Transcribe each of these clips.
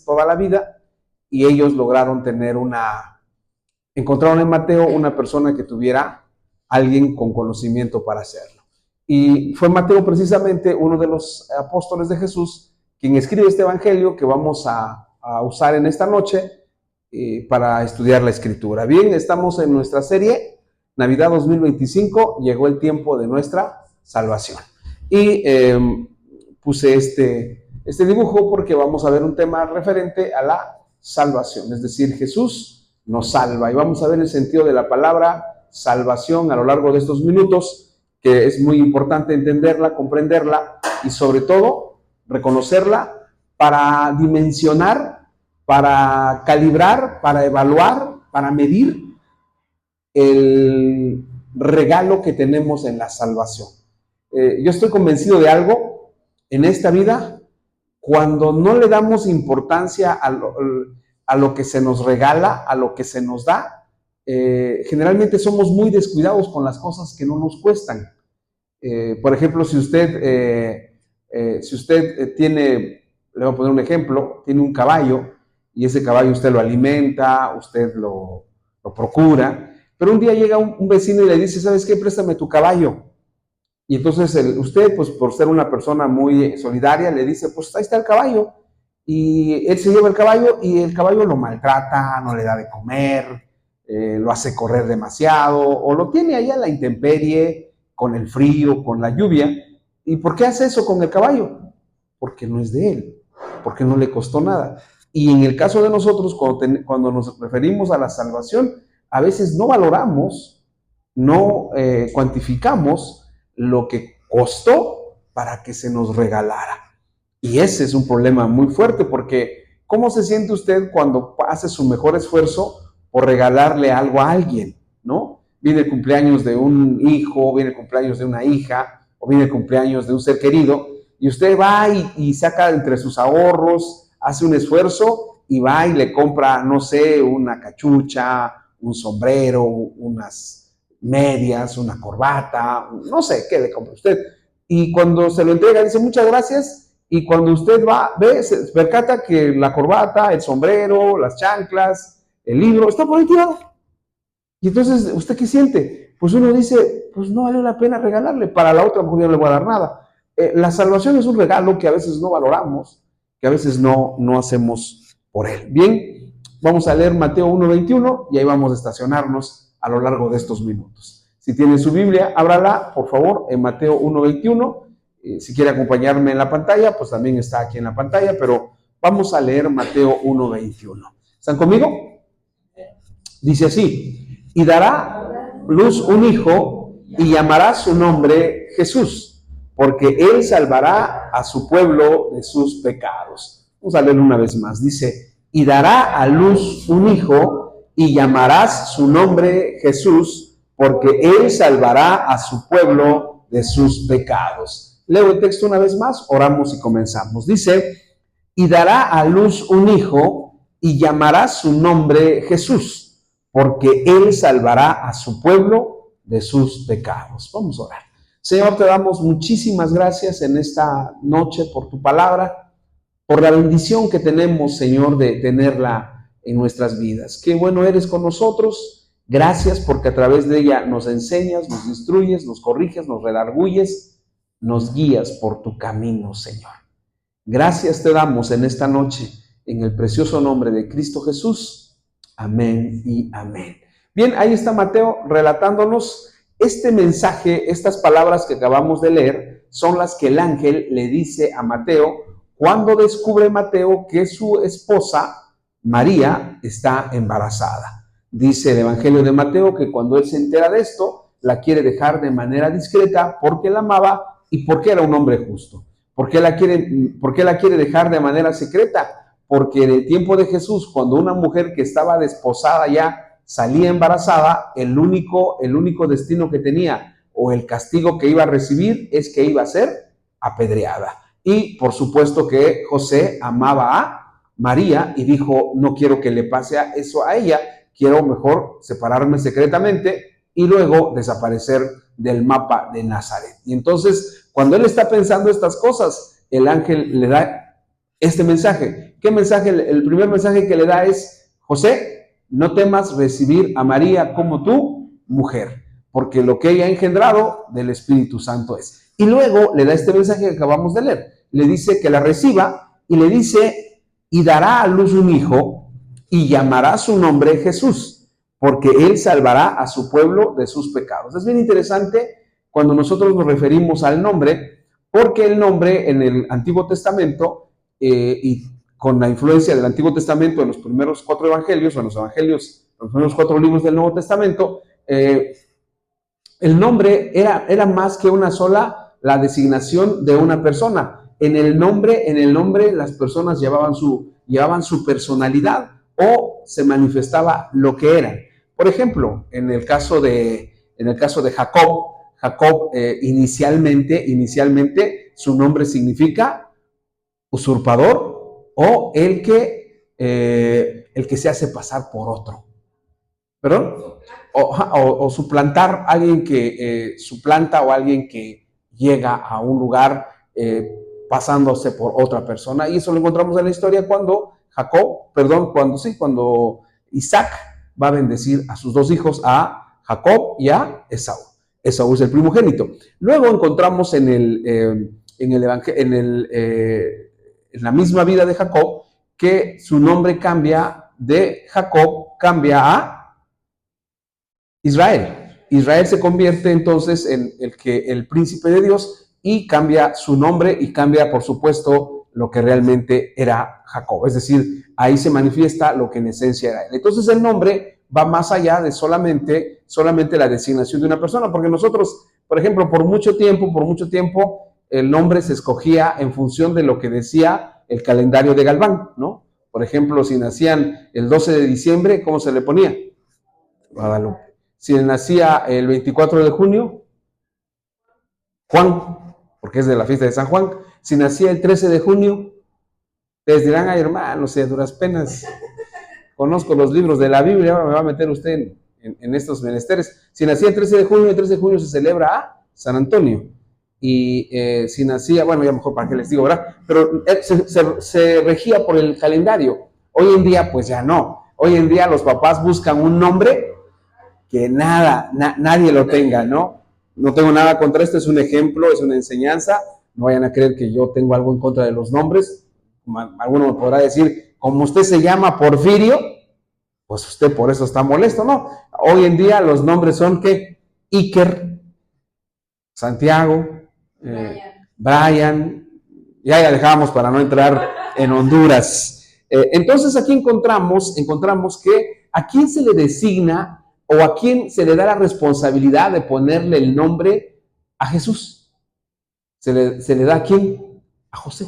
toda la vida, y ellos lograron encontraron en Mateo una persona que tuviera alguien con conocimiento para hacerlo. Y fue Mateo precisamente uno de los apóstoles de Jesús quien escribe este evangelio que vamos a usar en esta noche para estudiar la Escritura. Bien, estamos en nuestra serie Navidad 2025, llegó el tiempo de nuestra salvación. Y puse este dibujo porque vamos a ver un tema referente a la salvación, es decir, Jesús nos salva, y vamos a ver el sentido de la palabra salvación a lo largo de estos minutos, que es muy importante entenderla, comprenderla y sobre todo reconocerla para dimensionar, para calibrar, para evaluar, para medir el regalo que tenemos en la salvación. Yo estoy convencido de algo en esta vida: cuando no le damos importancia a lo que se nos regala, a lo que se nos da, generalmente somos muy descuidados con las cosas que no nos cuestan. Por ejemplo, si usted tiene, le voy a poner un ejemplo, tiene un caballo y ese caballo usted lo alimenta, usted lo procura, pero un día llega un vecino y le dice: ¿sabes qué? Préstame tu caballo. Y entonces usted, pues por ser una persona muy solidaria, le dice: pues ahí está el caballo. Y él se lleva el caballo y el caballo lo maltrata, no le da de comer, lo hace correr demasiado, o lo tiene ahí a la intemperie, con el frío, con la lluvia. ¿Y por qué hace eso con el caballo? Porque no es de él, porque no le costó nada. Y en el caso de nosotros, cuando nos referimos a la salvación, a veces no valoramos, no cuantificamos lo que costó para que se nos regalara. Y ese es un problema muy fuerte, porque ¿cómo se siente usted cuando hace su mejor esfuerzo por regalarle algo a alguien, ¿no? Viene el cumpleaños de un hijo, viene el cumpleaños de una hija, o viene el cumpleaños de un ser querido, y usted va y saca entre sus ahorros, hace un esfuerzo y va y le compra, no sé, una cachucha, un sombrero, unas medias, una corbata, no sé qué le compra usted. Y cuando se lo entrega dice: muchas gracias. Y cuando usted se percata que la corbata, el sombrero, las chanclas, el libro, está por ahí tirado. Y entonces, ¿usted qué siente? Pues uno dice: pues no vale la pena regalarle, para la otra porque no le voy a dar nada. La salvación es un regalo que a veces no valoramos, que a veces no hacemos por él. Bien, vamos a leer Mateo 1:21 y ahí vamos a estacionarnos a lo largo de estos minutos. Si tiene su Biblia, ábrala, por favor, en Mateo 1:21. Si quiere acompañarme en la pantalla, pues también está aquí en la pantalla, pero vamos a leer Mateo 1:21. ¿Están conmigo? Dice así: y dará luz un hijo y llamará su nombre Jesús, porque él salvará a su pueblo de sus pecados. Vamos a leerlo una vez más. Dice: y dará a luz un hijo y llamarás su nombre Jesús, porque él salvará a su pueblo de sus pecados. Leo el texto una vez más, oramos y comenzamos. Dice: y dará a luz un hijo y llamará su nombre Jesús, porque él salvará a su pueblo de sus pecados. Vamos a orar. Señor, te damos muchísimas gracias en esta noche por tu palabra, por la bendición que tenemos, Señor, de tenerla en nuestras vidas. Qué bueno eres con nosotros. Gracias porque a través de ella nos enseñas, nos instruyes, nos corriges, nos redarguyes, nos guías por tu camino, Señor. Gracias te damos en esta noche, en el precioso nombre de Cristo Jesús. Amén y amén. Bien, ahí está Mateo relatándonos este mensaje. Estas palabras que acabamos de leer son las que el ángel le dice a Mateo cuando descubre Mateo que su esposa, María, está embarazada. Dice el Evangelio de Mateo que cuando él se entera de esto, la quiere dejar de manera discreta porque la amaba y porque era un hombre justo. ¿Por qué la quiere dejar de manera secreta? Porque en el tiempo de Jesús, cuando una mujer que estaba desposada ya salía embarazada, el único destino que tenía o el castigo que iba a recibir es que iba a ser apedreada. Y por supuesto que José amaba a María y dijo: no quiero que le pase eso a ella, quiero mejor separarme secretamente y luego desaparecer del mapa de Nazaret. Y entonces, cuando él está pensando estas cosas, el ángel le da este mensaje: ¿Qué mensaje? El primer mensaje que le da es: José, no temas recibir a María como tu mujer, porque lo que ella ha engendrado del Espíritu Santo es. Y luego le da este mensaje que acabamos de leer. Le dice que la reciba y le dice: y dará a luz un hijo y llamará su nombre Jesús, porque él salvará a su pueblo de sus pecados. Es bien interesante cuando nosotros nos referimos al nombre, porque el nombre en el Antiguo Testamento y con la influencia del Antiguo Testamento en los primeros 4 evangelios, o en los evangelios, los primeros 4 libros del Nuevo Testamento, el nombre era más que una sola, la designación de una persona. En el nombre las personas llevaban su personalidad o se manifestaba lo que eran. Por ejemplo, en el caso de Jacob, inicialmente su nombre significa usurpador o el que se hace pasar por otro. ¿Perdón? O suplantar, alguien que suplanta, o alguien que llega a un lugar pasándose por otra persona. Y eso lo encontramos en la historia cuando cuando Isaac va a bendecir a sus 2 hijos, a Jacob y a Esaú. Esaú es el primogénito. Luego encontramos en la misma vida de Jacob que su nombre cambia de Jacob, cambia a Israel. Israel se convierte entonces en el príncipe de Dios, y cambia su nombre y cambia, por supuesto, lo que realmente era Jacob. Es decir, ahí se manifiesta lo que en esencia era él. Entonces el nombre va más allá de solamente la designación de una persona, porque nosotros, por ejemplo, por mucho tiempo, el nombre se escogía en función de lo que decía el calendario de Galván, ¿no? Por ejemplo, si nacían el 12 de diciembre, ¿cómo se le ponía? Guadalupe. Si nacía el 24 de junio, Juan, porque es de la fiesta de San Juan. Si nacía el 13 de junio, ustedes dirán: ay, hermano, a duras penas conozco los libros de la Biblia, ahora me va a meter usted en estos menesteres. Si nacía el 13 de junio, el 13 de junio se celebra a San Antonio. Y si nacía, bueno, ya mejor para qué les digo, ¿verdad? Pero se regía por el calendario. Hoy en día, pues ya no. Hoy en día los papás buscan un nombre que nadie lo tenga, ¿no? No tengo nada contra esto, es un ejemplo, es una enseñanza. No vayan a creer que yo tengo algo en contra de los nombres. Alguno me podrá decir: como usted se llama Porfirio, pues usted por eso está molesto. No, hoy en día los nombres son ¿qué? Iker, Santiago, Brian, ya dejamos para no entrar en Honduras. Entonces aquí encontramos que a quién se le designa o a quién se le da la responsabilidad de ponerle el nombre a Jesús. Se le da a quién, a José.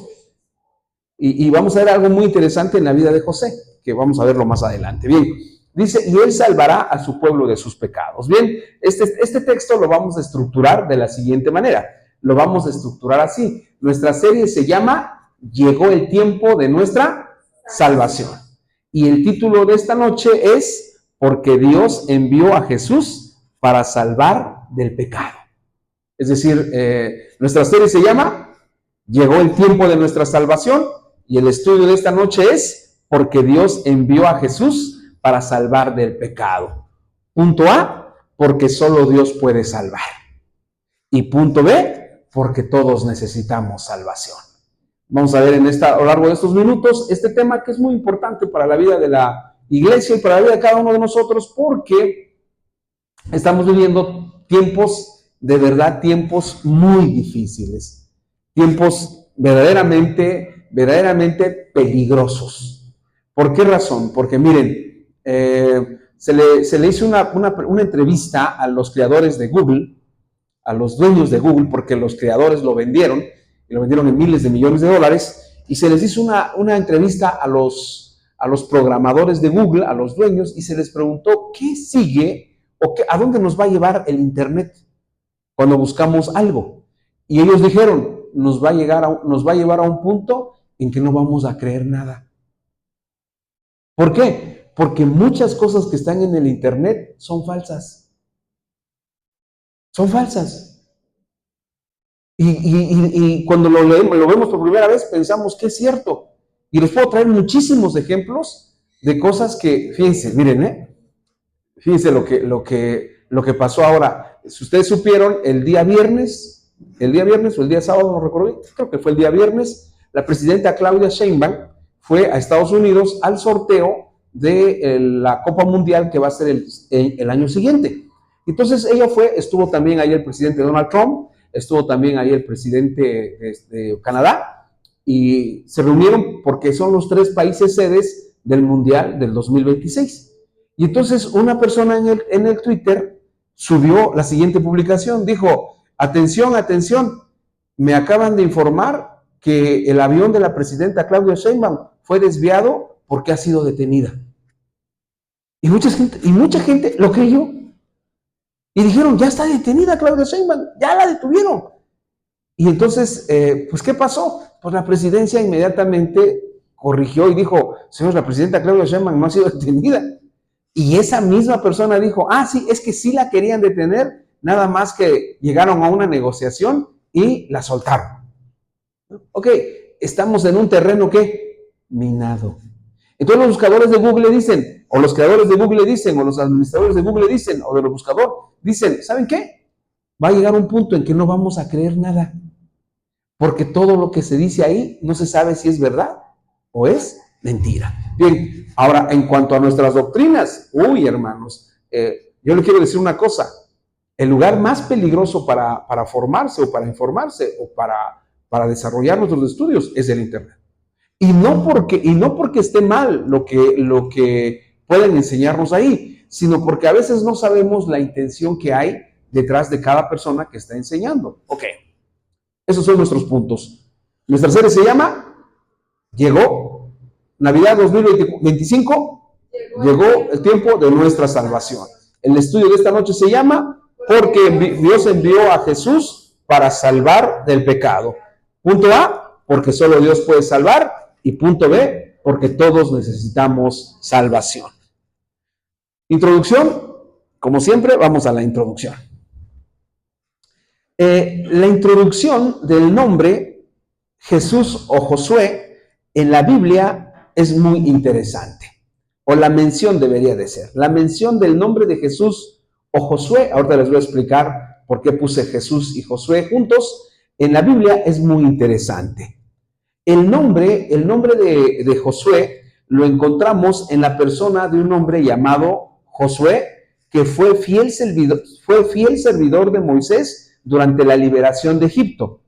Y vamos a ver algo muy interesante en la vida de José, que vamos a verlo más adelante. Bien, dice: y él salvará a su pueblo de sus pecados. Bien, este texto lo vamos a estructurar de la siguiente manera. Lo vamos a estructurar así. Nuestra serie se llama Llegó el tiempo de nuestra salvación. Y el título de esta noche es: porque Dios envió a Jesús para salvar del pecado. Es decir, nuestra serie se llama Llegó el tiempo de nuestra salvación, y el estudio de esta noche es: porque Dios envió a Jesús para salvar del pecado. Punto A: porque solo Dios puede salvar. Y punto B: porque todos necesitamos salvación. Vamos a ver a lo largo de estos minutos este tema, que es muy importante para la vida de la iglesia y para la vida de cada uno de nosotros, porque estamos viviendo tiempos, de verdad, tiempos muy difíciles, tiempos verdaderamente peligrosos. ¿Por qué razón? Porque miren, se le hizo una entrevista a los creadores de Google, a los dueños de Google, porque los creadores lo vendieron, y lo vendieron en miles de millones de dólares, y se les hizo una entrevista a los programadores de Google, a los dueños, y se les preguntó: ¿qué sigue o a dónde nos va a llevar el Internet cuando buscamos algo? Y ellos dijeron: nos va a llevar a un punto en que no vamos a creer nada. ¿Por qué? Porque muchas cosas que están en el Internet son falsas. Son falsas. Y cuando lo vemos por primera vez, pensamos que es cierto. Y les puedo traer muchísimos ejemplos de cosas que, fíjense, miren, fíjense lo que pasó ahora. Si ustedes supieron, el día viernes o el día sábado, no recuerdo, creo que fue el día viernes, la presidenta Claudia Sheinbaum fue a Estados Unidos al sorteo de la Copa Mundial que va a ser el año siguiente. Entonces ella estuvo también ahí el presidente Donald Trump, estuvo también ahí el presidente de Canadá, y se reunieron porque son los 3 países sedes del Mundial del 2026. Y entonces una persona en el Twitter subió la siguiente publicación, dijo: atención, atención, me acaban de informar que el avión de la presidenta Claudia Sheinbaum fue desviado porque ha sido detenida. Y mucha gente lo creyó. Y dijeron: ya está detenida Claudia Sheinbaum, ya la detuvieron. Y entonces, pues, ¿qué pasó? Pues la presidencia inmediatamente corrigió y dijo: señor, la presidenta Claudia Sheinbaum no ha sido detenida. Y esa misma persona dijo: sí, es que sí la querían detener, nada más que llegaron a una negociación y la soltaron. Ok, estamos en un terreno ¿qué? Minado. Entonces los buscadores de Google dicen, o los creadores de Google dicen, o los administradores de Google dicen, o de los buscadores dicen: ¿saben qué? Va a llegar un punto en que no vamos a creer nada, porque todo lo que se dice ahí no se sabe si es verdad o es mentira. Bien, ahora en cuanto a nuestras doctrinas, hermanos, yo les quiero decir una cosa: el lugar más peligroso para formarse o para informarse o para desarrollar nuestros estudios es el Internet. Y no porque esté mal lo que pueden enseñarnos ahí, sino porque a veces no sabemos la intención que hay detrás de cada persona que está enseñando. Ok, esos son nuestros puntos. Nuestra serie se llama Llegó Navidad 2025, llegó el tiempo de nuestra salvación. El estudio de esta noche se llama Porque Dios envió a Jesús para salvar del pecado. Punto A, porque solo Dios puede salvar. Y punto B, porque todos necesitamos salvación. Introducción, como siempre, vamos a la introducción. La introducción del nombre Jesús o Josué en la Biblia es muy interesante. O la mención debería de ser. La mención del nombre de Jesús o Josué, ahorita les voy a explicar por qué puse Jesús y Josué juntos, en la Biblia es muy interesante. El nombre de Josué lo encontramos en la persona de un hombre llamado Josué, que fue fiel servidor de Moisés durante la liberación de Egipto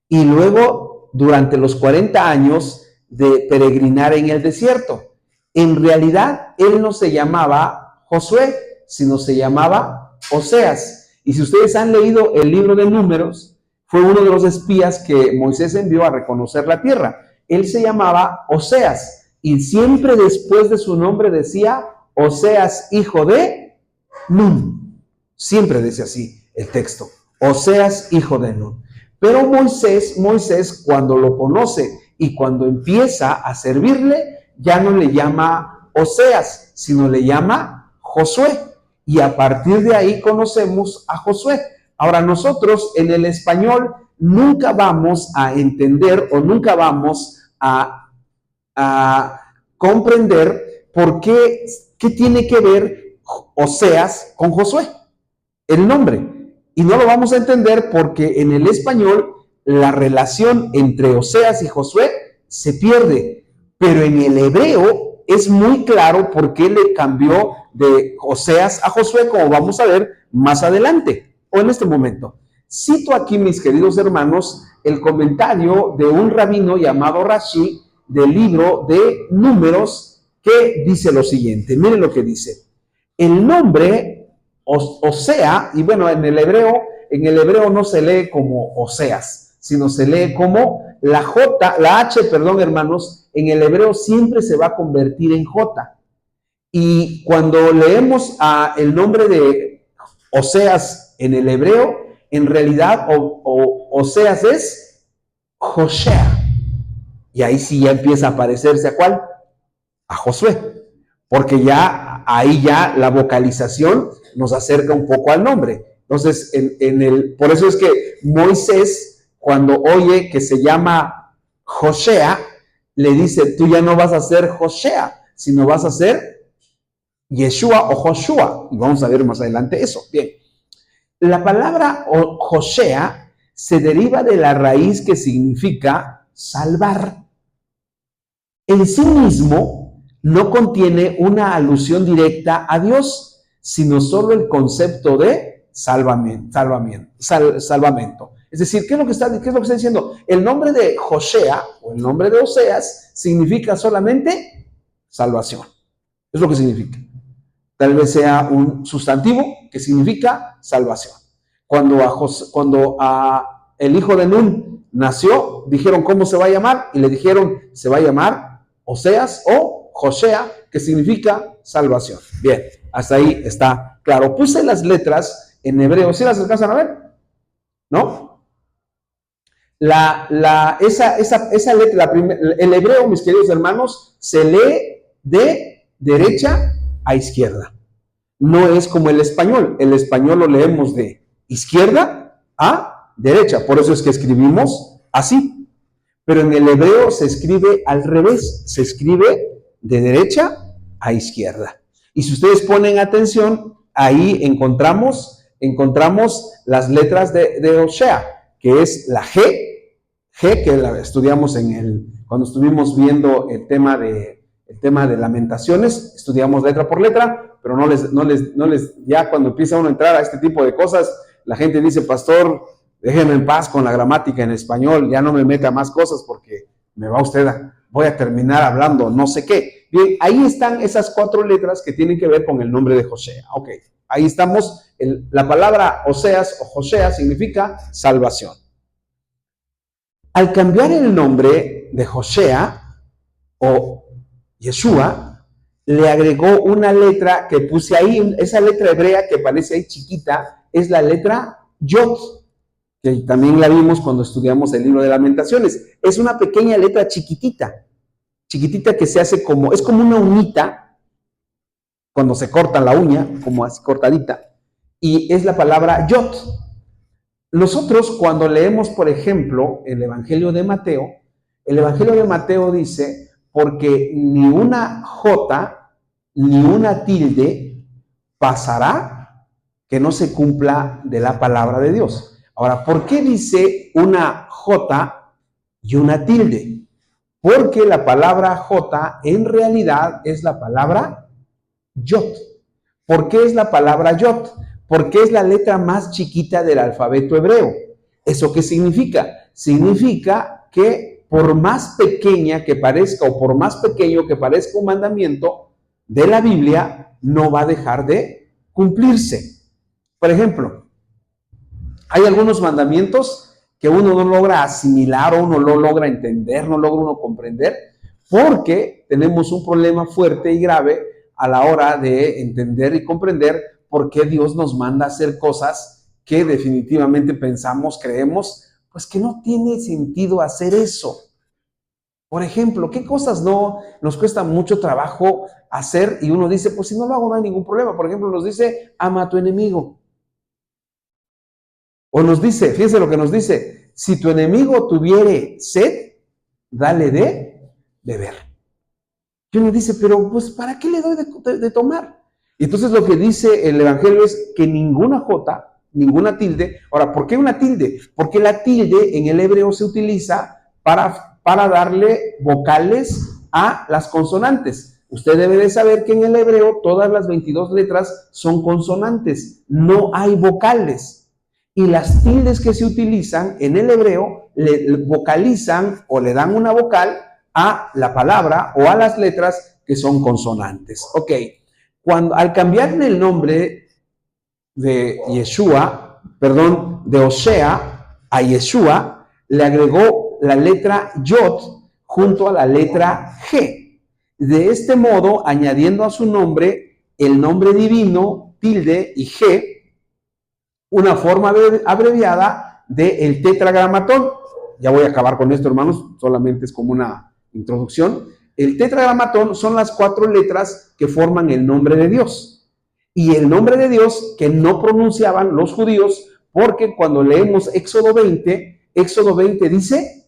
y luego durante los 40 años de peregrinar en el desierto. En realidad, él no se llamaba Josué, sino se llamaba Oseas. Y si ustedes han leído el libro de Números, fue uno de los espías que Moisés envió a reconocer la tierra. Él se llamaba Oseas y siempre después de su nombre decía Oseas, hijo de Nun. Siempre dice así el texto, Oseas, hijo de Nun. Pero Moisés, cuando lo conoce y cuando empieza a servirle, ya no le llama Oseas, sino le llama Josué. Y a partir de ahí conocemos a Josué. Ahora nosotros en el español nunca vamos a entender o nunca vamos a comprender por qué tiene que ver Oseas con Josué, el nombre. Y no lo vamos a entender porque en el español la relación entre Oseas y Josué se pierde. Pero en el hebreo es muy claro por qué le cambió de Oseas a Josué, como vamos a ver más adelante o en este momento. Cito aquí, mis queridos hermanos, el comentario de un rabino llamado Rashi del libro de Números, que dice lo siguiente. Miren lo que dice. El nombre Osea, y bueno, en el hebreo no se lee como Oseas, sino se lee como la H, hermanos, en el hebreo siempre se va a convertir en J. Y cuando leemos el nombre de Oseas en el hebreo, en realidad Oseas es Joshea. Y ahí sí ya empieza a parecerse ¿a cuál? A Josué. Porque ahí la vocalización nos acerca un poco al nombre. Entonces, por eso es que Moisés, cuando oye que se llama Joshea, le dice, tú ya no vas a ser Joshea, sino vas a ser Yeshua o Joshua. Y vamos a ver más adelante eso. Bien, la palabra Joshea se deriva de la raíz que significa salvar. En sí mismo no contiene una alusión directa a Dios, sino solo el concepto de salvamento. Es decir, ¿qué es lo que está diciendo? El nombre de Joshea o el nombre de Oseas significa solamente salvación. Es lo que significa. Tal vez sea un sustantivo que significa salvación. Cuando el hijo de Nun nació, dijeron, ¿cómo se va a llamar? Y le dijeron, se va a llamar Oseas o Joshea, que significa salvación. Bien, hasta ahí está claro. Puse las letras en hebreo. ¿Sí las alcanzan a ver? ¿No? Esa letra, el hebreo, mis queridos hermanos, se lee de derecha a izquierda. No es como el español. El español lo leemos de izquierda a derecha. Por eso es que escribimos así. Pero en el hebreo se escribe al revés. Se escribe de derecha a izquierda. Y si ustedes ponen atención, ahí encontramos las letras de Oshea, que es la G que la estudiamos cuando estuvimos viendo el tema de Lamentaciones, estudiamos letra por letra, pero ya cuando empieza uno a entrar a este tipo de cosas, la gente dice, pastor, déjenme en paz con la gramática en español, ya no me meta más cosas porque voy a terminar hablando no sé qué. Bien, ahí están esas 4 letras que tienen que ver con el nombre de Joshea. Ok, ahí estamos. La palabra Oseas o Joshea significa salvación. Al cambiar el nombre de Joshea o Yeshua, le agregó una letra que puse ahí, esa letra hebrea que parece ahí chiquita, es la letra Yod, que también la vimos cuando estudiamos el libro de Lamentaciones. Es una pequeña letra chiquitita que se hace es como una uñita, cuando se corta la uña, como así cortadita, y es la palabra Yod. Nosotros cuando leemos, por ejemplo, el Evangelio de Mateo dice, porque ni una jota ni una tilde pasará que no se cumpla de la palabra de Dios. Ahora, ¿por qué dice una jota y una tilde? Porque la palabra jota en realidad es la palabra yod. ¿Por qué es la palabra yod? Porque es la letra más chiquita del alfabeto hebreo. ¿Eso qué significa? Significa que por más pequeña que parezca o por más pequeño que parezca un mandamiento de la Biblia, no va a dejar de cumplirse. Por ejemplo, hay algunos mandamientos que uno no logra asimilar o uno no logra entender, no logra uno comprender, porque tenemos un problema fuerte y grave a la hora de entender y comprender por qué Dios nos manda a hacer cosas que definitivamente pensamos, creemos, pues que no tiene sentido hacer eso. Por ejemplo, ¿qué cosas no nos cuesta mucho trabajo hacer y uno dice, pues si no lo hago no hay ningún problema? Por ejemplo, nos dice, ama a tu enemigo. O nos dice, fíjense lo que nos dice, si tu enemigo tuviere sed, dale de beber. Y uno dice, pero pues ¿para qué le doy de tomar? Y entonces lo que dice el Evangelio es que ninguna jota, ninguna tilde. Ahora, ¿por qué una tilde? Porque la tilde en el hebreo se utiliza para darle vocales a las consonantes. Usted debe de saber que en el hebreo todas las 22 letras son consonantes, no hay vocales. Y las tildes que se utilizan en el hebreo le vocalizan o le dan una vocal a la palabra o a las letras que son consonantes. Ok, al cambiar el nombre de de Osea a Yeshua, le agregó la letra Yod junto a la letra G. De este modo, añadiendo a su nombre el nombre divino, tilde y G, una forma abreviada del tetragramatón. Ya voy a acabar con esto, hermanos, solamente es como una introducción. El tetragramatón son las 4 letras que forman el nombre de Dios. Y el nombre de Dios que no pronunciaban los judíos, porque cuando leemos Éxodo 20 dice,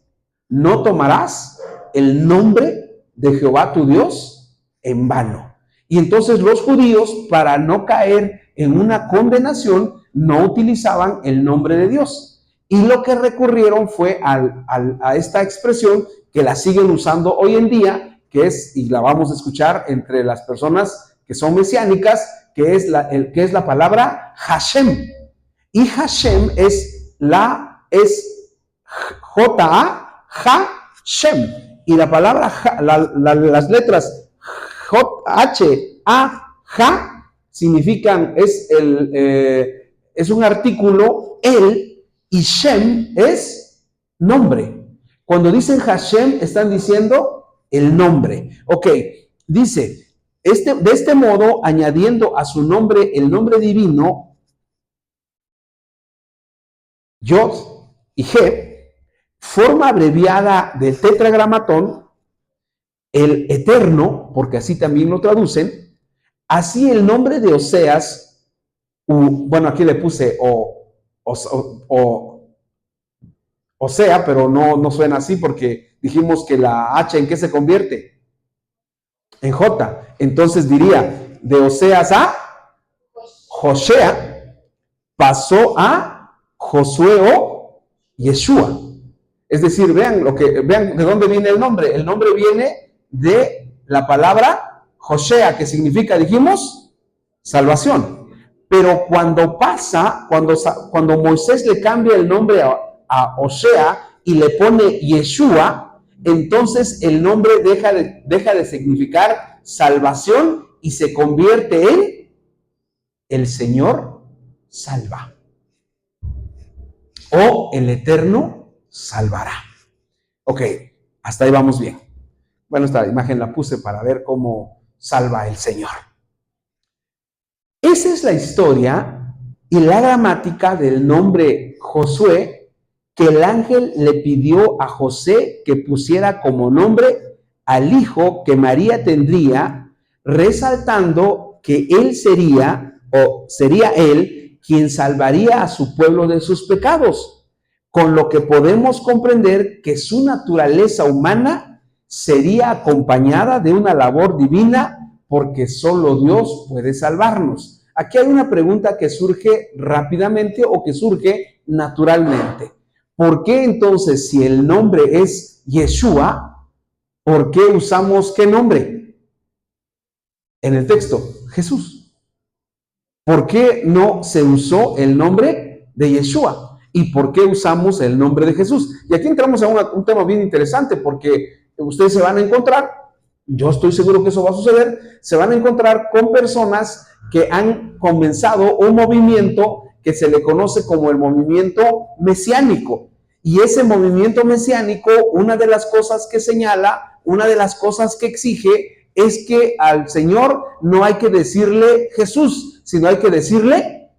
no tomarás el nombre de Jehová tu Dios en vano. Y entonces los judíos, para no caer en una condenación, no utilizaban el nombre de Dios. Y lo que recurrieron fue a esta expresión que la siguen usando hoy en día, que es, y la vamos a escuchar entre las personas que son mesiánicas, que es la palabra Hashem. Y Hashem es J-A, Hashem. Y la palabra, las letras H-A, significan, es un artículo, el, y Shem es nombre. Cuando dicen Hashem, están diciendo el nombre. Ok, dice, de este modo, añadiendo a su nombre el nombre divino, Yod y He, forma abreviada del tetragramatón, el eterno, porque así también lo traducen. Así el nombre de Oseas, bueno, aquí le puse Osea, pero no suena así porque dijimos que la H, ¿en qué se convierte? En J. Entonces diría, de Oseas a Josea, pasó a Josué o Yeshua. Es decir, vean de dónde viene el nombre. El nombre viene de la palabra Josea, que significa, dijimos, salvación. Pero cuando Moisés le cambia el nombre a Osea y le pone Yeshua, entonces el nombre deja de significar salvación y se convierte en el Señor salva o el Eterno salvará. Ok, hasta ahí vamos bien. Bueno, esta imagen la puse para ver cómo salva el Señor. Esa es la historia y la gramática del nombre Josué que el ángel le pidió a José que pusiera como nombre al hijo que María tendría, resaltando que él sería él quien salvaría a su pueblo de sus pecados, con lo que podemos comprender que su naturaleza humana sería acompañada de una labor divina, porque solo Dios puede salvarnos. Aquí hay una pregunta que surge rápidamente o que surge naturalmente. ¿Por qué entonces, si el nombre es Yeshua, por qué usamos qué nombre? En el texto, Jesús. ¿Por qué no se usó el nombre de Yeshua? ¿Y por qué usamos el nombre de Jesús? Y aquí entramos a un tema bien interesante, porque ustedes se van a encontrar, yo estoy seguro que eso va a suceder, se van a encontrar con personas que han comenzado un movimiento que se le conoce como el movimiento mesiánico. Y ese movimiento mesiánico, una de las cosas que señala, una de las cosas que exige, es que al Señor no hay que decirle Jesús, sino hay que decirle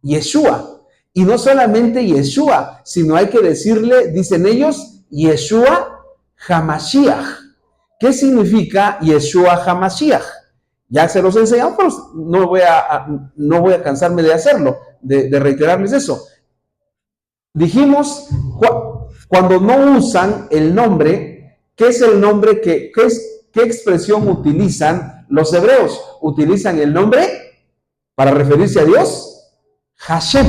Yeshua. Y no solamente Yeshua, sino hay que decirle, dicen ellos, Yeshua HaMashiach. ¿Qué significa Yeshua HaMashiach? Ya se los he enseñado, pero no voy a cansarme de hacerlo, de reiterarles eso. Dijimos, cuando no usan el nombre, ¿qué es el nombre? ¿Qué expresión utilizan los hebreos? Utilizan el nombre para referirse a Dios, Hashem.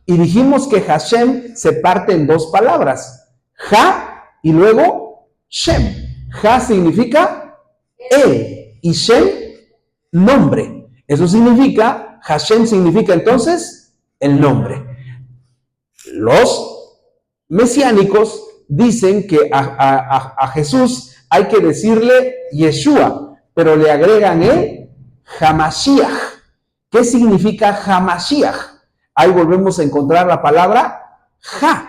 Y dijimos que Hashem se parte en dos palabras, Ha y luego Shem. Ha significa él y Shem, nombre. Eso significa, Hashem significa entonces el nombre. Los mesiánicos dicen que a Jesús hay que decirle Yeshua, pero le agregan el HaMashiach. ¿Qué significa HaMashiach? Ahí volvemos a encontrar la palabra Ha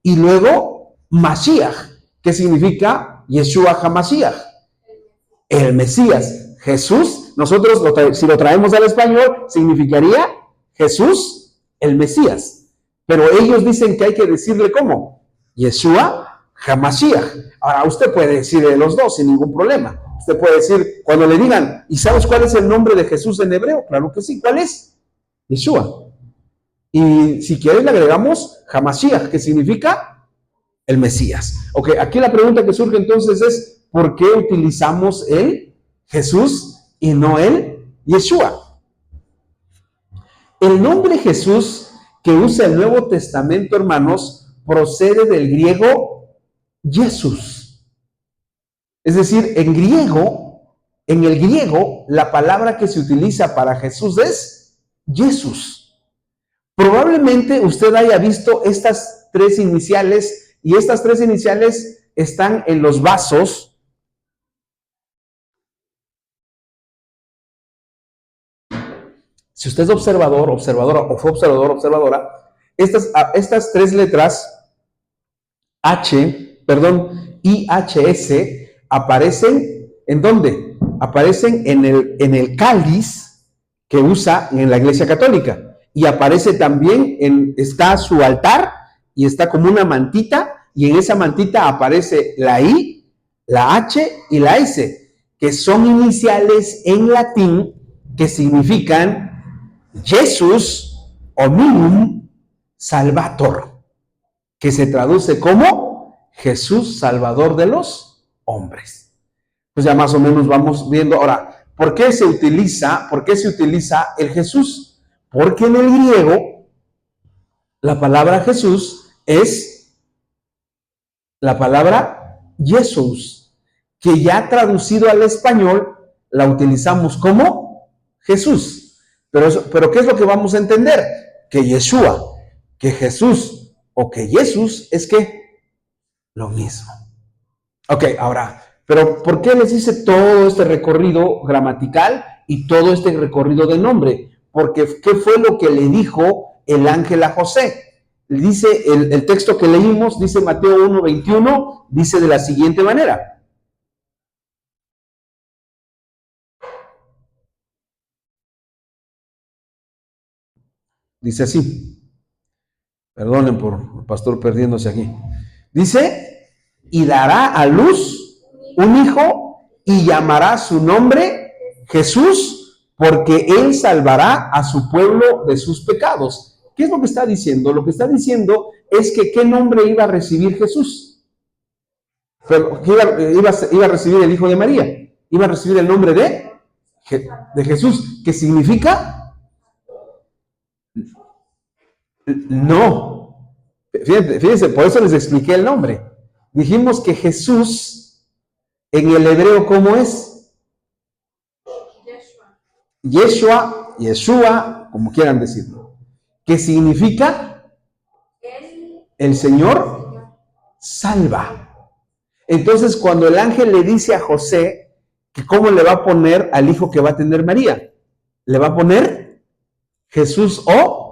y luego Mashiach, que significa Yeshua HaMashiach, el Mesías. Jesús, nosotros si lo traemos al español, significaría Jesús, el Mesías. Pero ellos dicen que hay que decirle ¿cómo? Yeshua HaMashiach. Ahora, usted puede decir de los dos sin ningún problema. Usted puede decir, cuando le digan, ¿y sabes cuál es el nombre de Jesús en hebreo? Claro que sí. ¿Cuál es? Yeshua. Y si quieres le agregamos HaMashiach, que significa el Mesías. Ok, aquí la pregunta que surge entonces es, ¿por qué utilizamos el Jesús y no el Yeshua? El nombre Jesús que usa el Nuevo Testamento, hermanos, procede del griego Jesús. Es decir, en el griego, la palabra que se utiliza para Jesús es Jesús. Probablemente usted haya visto estas tres iniciales, y estas tres iniciales están en los vasos si usted es observador, observadora o fue observador, observadora, estas tres letras IHS aparecen ¿en dónde? Aparecen en el cáliz que usa en la Iglesia Católica, y aparece también está su altar y está como una mantita, y en esa mantita aparece la I, la H y la S, que son iniciales en latín que significan Jesús hominum salvator, que se traduce como Jesús salvador de los hombres. Pues ya más o menos vamos viendo. Ahora, ¿por qué se utiliza el Jesús? Porque en el griego la palabra Jesús es la palabra Jesús, que ya traducido al español la utilizamos como Jesús. Pero ¿qué es lo que vamos a entender? Que Yeshua, que Jesús o que Jesús es que lo mismo. Ok, ahora, pero ¿por qué les hice todo este recorrido gramatical y todo este recorrido de nombre? Porque ¿qué fue lo que le dijo el ángel a José? Dice el texto que leímos, dice Mateo 1:21, dice de la siguiente manera. Dice así, perdonen por el pastor perdiéndose aquí. Dice, y dará a luz un hijo y llamará su nombre Jesús, porque él salvará a su pueblo de sus pecados. ¿Qué es lo que está diciendo? Lo que está diciendo es que ¿qué nombre iba a recibir Jesús? Pero iba a recibir el hijo de María. Iba a recibir el nombre de Jesús, que significa no. Fíjense, por eso les expliqué el nombre. Dijimos que Jesús en el hebreo, ¿cómo es? Yeshua, como quieran decirlo. ¿Qué significa? El Señor salva. Entonces, cuando el ángel le dice a José que cómo le va a poner al hijo que va a tener María, le va a poner Jesús o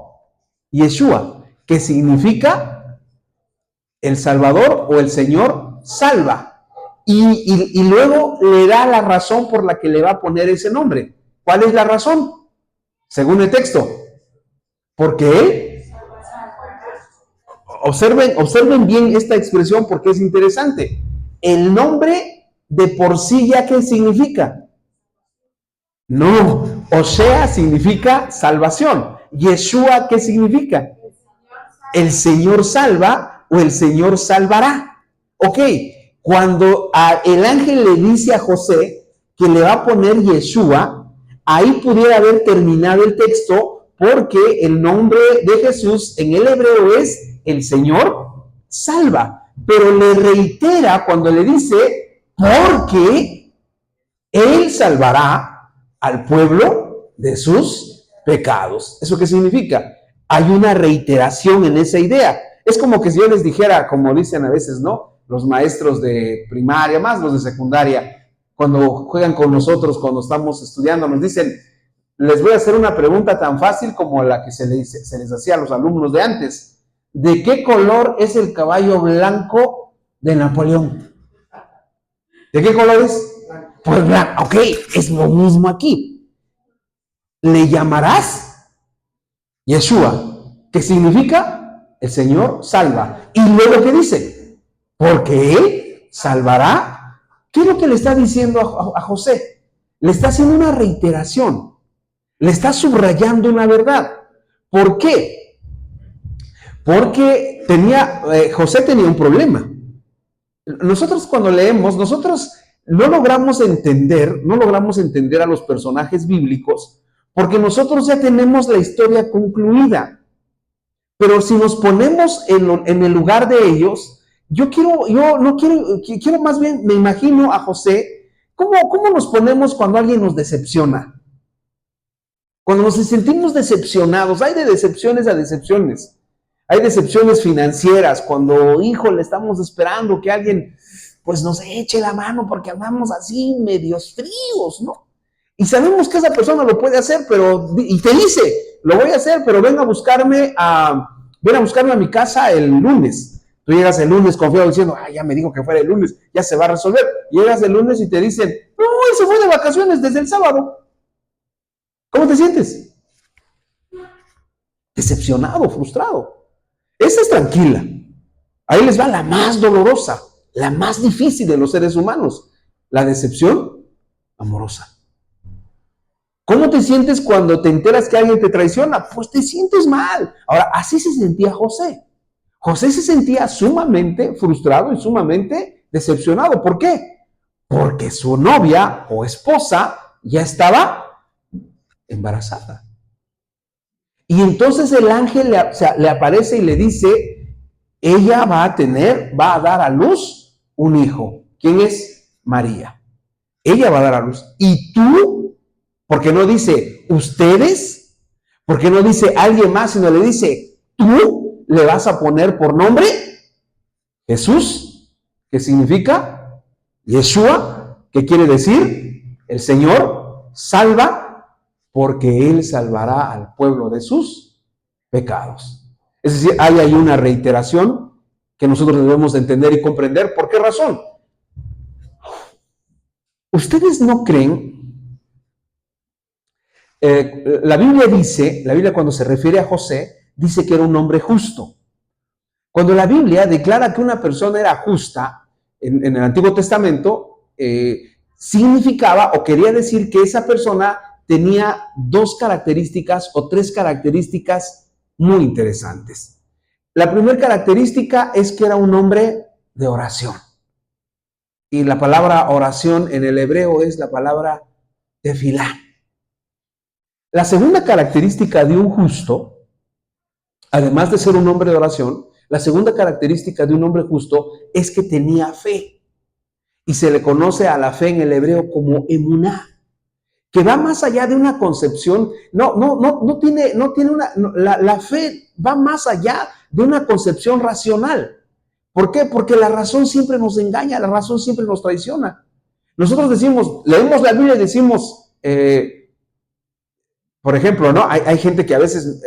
Yeshua, que significa el Salvador o el Señor salva. Y luego le da la razón por la que le va a poner ese nombre. ¿Cuál es la razón? Según el texto. Porque él, observen bien esta expresión porque es interesante. El nombre de por sí ya, ¿qué significa? No, Osea significa salvación. Yeshua, ¿qué significa? El Señor salva o el Señor salvará. Ok, cuando el ángel le dice a José que le va a poner Yeshua, ahí pudiera haber terminado el texto, porque el nombre de Jesús en el hebreo es el Señor salva. Pero le reitera cuando le dice, porque Él salvará al pueblo de sus pecados. ¿Eso qué significa? Hay una reiteración en esa idea. Es como que si yo les dijera, como dicen a veces, ¿no? Los maestros de primaria, más los de secundaria, cuando juegan con nosotros, cuando estamos estudiando, nos dicen, les voy a hacer una pregunta tan fácil como la que se les hacía a los alumnos de antes. ¿De qué color es el caballo blanco de Napoleón? ¿De qué color es? Pues blanco. Ok, es lo mismo aquí. Le llamarás Yeshua, que significa el Señor salva. Y luego, ¿qué dice? Porque Él salvará. ¿Qué es lo que le está diciendo a José? Le está haciendo una reiteración. Le está subrayando una verdad. ¿Por qué? Porque José tenía un problema. Nosotros cuando leemos, nosotros no logramos entender a los personajes bíblicos porque nosotros ya tenemos la historia concluida. Pero si nos ponemos en el lugar de ellos, quiero más bien, me imagino a José, ¿cómo nos ponemos cuando alguien nos decepciona? Cuando nos sentimos decepcionados, hay de decepciones a decepciones. Hay decepciones financieras, cuando, híjole, estamos esperando que alguien pues nos eche la mano porque andamos así medios fríos, ¿no? Y sabemos que esa persona lo puede hacer, y te dice, lo voy a hacer, pero ven a buscarme a mi casa el lunes. Tú llegas el lunes confiado diciendo, ya me dijo que fuera el lunes, ya se va a resolver. Llegas el lunes y te dicen, no, él se fue de vacaciones desde el sábado. ¿Cómo te sientes? Decepcionado, frustrado. Esa es tranquila. Ahí les va la más dolorosa, la más difícil de los seres humanos. La decepción amorosa. ¿Cómo te sientes cuando te enteras que alguien te traiciona? Pues te sientes mal. Ahora, así se sentía José. José se sentía sumamente frustrado y sumamente decepcionado. ¿Por qué? Porque su novia o esposa ya estaba embarazada. Y entonces el ángel le aparece y le dice, ella va a dar a luz un hijo. ¿Quién es? María. Ella va a dar a luz. ¿Y tú? Porque no dice ustedes, porque no dice alguien más, sino le dice, tú le vas a poner por nombre Jesús, que significa Yeshua, que quiere decir el Señor salva, porque Él salvará al pueblo de sus pecados. Es decir, hay ahí una reiteración que nosotros debemos entender y comprender. ¿Por qué razón? ¿Ustedes no creen? La Biblia cuando se refiere a José, dice que era un hombre justo. Cuando la Biblia declara que una persona era justa, en el Antiguo Testamento, significaba o quería decir que esa persona tenía dos características o tres características muy interesantes. La primera característica es que era un hombre de oración. Y la palabra oración en el hebreo es la palabra tefilá. La segunda característica de un justo, además de ser un hombre de oración, la segunda característica de un hombre justo es que tenía fe. Y se le conoce a la fe en el hebreo como emuná, que va más allá de una concepción, la fe va más allá de una concepción racional. ¿Por qué? Porque la razón siempre nos engaña, la razón siempre nos traiciona. Nosotros leemos la Biblia y decimos, por ejemplo, ¿no? Hay gente que a veces,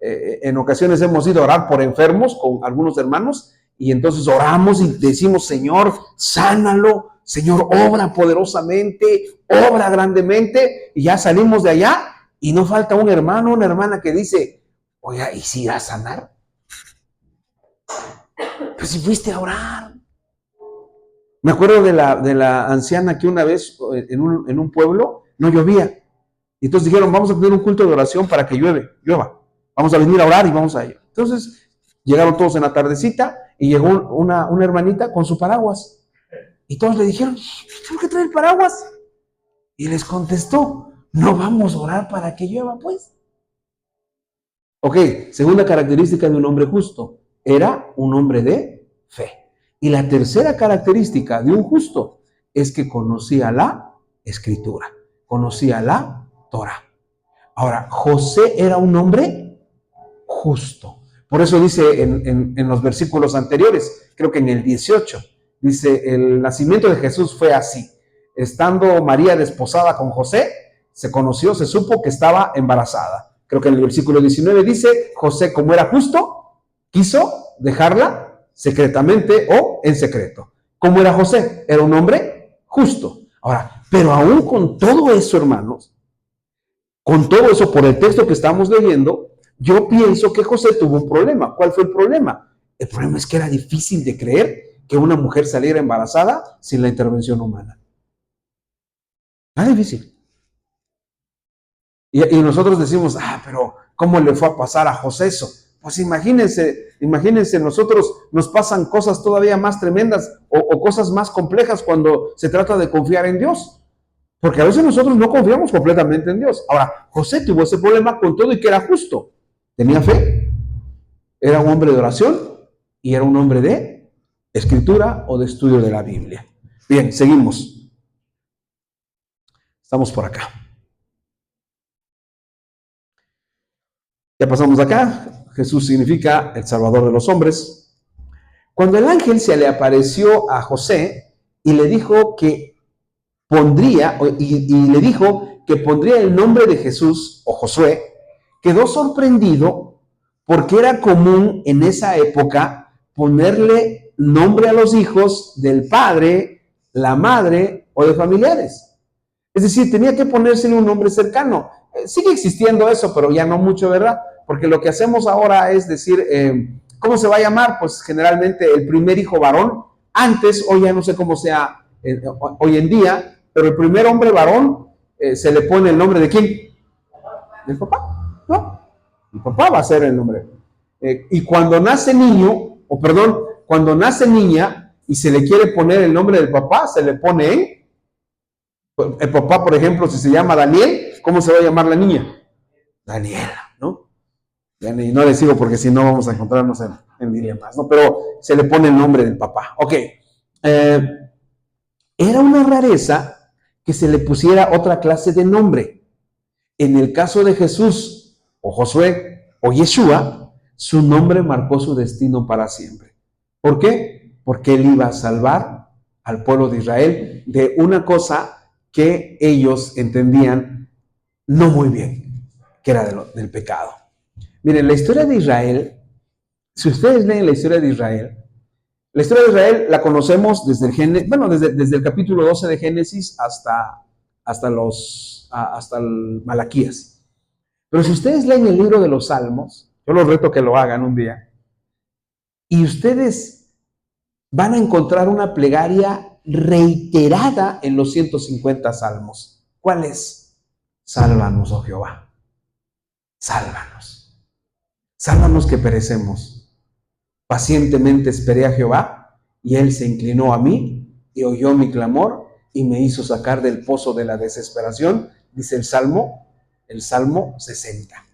en ocasiones hemos ido a orar por enfermos con algunos hermanos y entonces oramos y decimos, Señor, sánalo, Señor, obra poderosamente, obra grandemente, y ya salimos de allá y no falta un hermano, una hermana que dice, oiga, ¿y si irá a sanar? Pues si fuiste a orar. Me acuerdo de la anciana que una vez en un pueblo no llovía. Y entonces dijeron, vamos a tener un culto de oración para que llueva. Vamos a venir a orar y vamos a ir. Entonces llegaron todos en la tardecita y llegó una hermanita con su paraguas. Y todos le dijeron, ¿por qué trae el paraguas? Y les contestó, no vamos a orar para que llueva, pues. Ok, segunda característica de un hombre justo, era un hombre de fe. Y la tercera característica de un justo es que conocía la Escritura, conocía la Torah. Ahora, José era un hombre justo. Por eso dice en los versículos anteriores, creo que en el 18, dice, el nacimiento de Jesús fue así. Estando María desposada con José, se supo que estaba embarazada. Creo que en el versículo 19 dice, José, como era justo, quiso dejarla secretamente o en secreto. ¿Cómo era José? Era un hombre justo. Ahora, pero aún con todo eso, hermanos, con todo eso, por el texto que estamos leyendo, yo pienso que José tuvo un problema. ¿Cuál fue el problema? El problema es que era difícil de creer que una mujer saliera embarazada sin la intervención humana. Era difícil. Y nosotros decimos, pero ¿cómo le fue a pasar a José eso? pues imagínense, nosotros nos pasan cosas todavía más tremendas o cosas más complejas cuando se trata de confiar en Dios. Porque a veces nosotros no confiamos completamente en Dios. Ahora, José tuvo ese problema con todo y que era justo. Tenía fe, era un hombre de oración y era un hombre de escritura o de estudio de la Biblia. Bien, seguimos. Estamos por acá. Ya pasamos acá. Jesús significa el Salvador de los hombres. Cuando el ángel se le apareció a José y le dijo que pondría el nombre de Jesús o Josué, quedó sorprendido porque era común en esa época ponerle nombre a los hijos del padre, la madre o de familiares. Es decir, tenía que ponérsele un nombre cercano. Sigue existiendo eso, pero ya no mucho, ¿verdad? Porque lo que hacemos ahora es decir, ¿cómo se va a llamar? Pues generalmente el primer hijo varón. Antes, hoy ya no sé cómo sea hoy en día, pero el primer hombre varón se le pone el nombre de ¿quién? ¿Del papá? No, el papá va a ser el nombre. Y cuando nace niño, cuando nace niña y se le quiere poner el nombre del papá, se le pone el papá, por ejemplo, si se llama Daniel, ¿cómo se va a llamar la niña? Daniela, ¿no? Y no les digo porque si no vamos a encontrarnos en dilemas, ¿no? Pero se le pone el nombre del papá. Ok. Era una rareza que se le pusiera otra clase de nombre. En el caso de Jesús, o Josué, o Yeshua, su nombre marcó su destino para siempre. ¿Por qué? Porque él iba a salvar al pueblo de Israel de una cosa que ellos entendían no muy bien, que era del pecado. Miren, la historia de Israel, si ustedes leen la historia de Israel la conocemos desde el capítulo 12 de Génesis hasta el Malaquías. Pero si ustedes leen el libro de los Salmos, yo los reto que lo hagan un día, y ustedes van a encontrar una plegaria reiterada en los 150 salmos. ¿Cuál es? Sálvanos, oh Jehová. Sálvanos. Sálvanos que perecemos. Pacientemente esperé a Jehová y él se inclinó a mí y oyó mi clamor y me hizo sacar del pozo de la desesperación, dice el Salmo 60.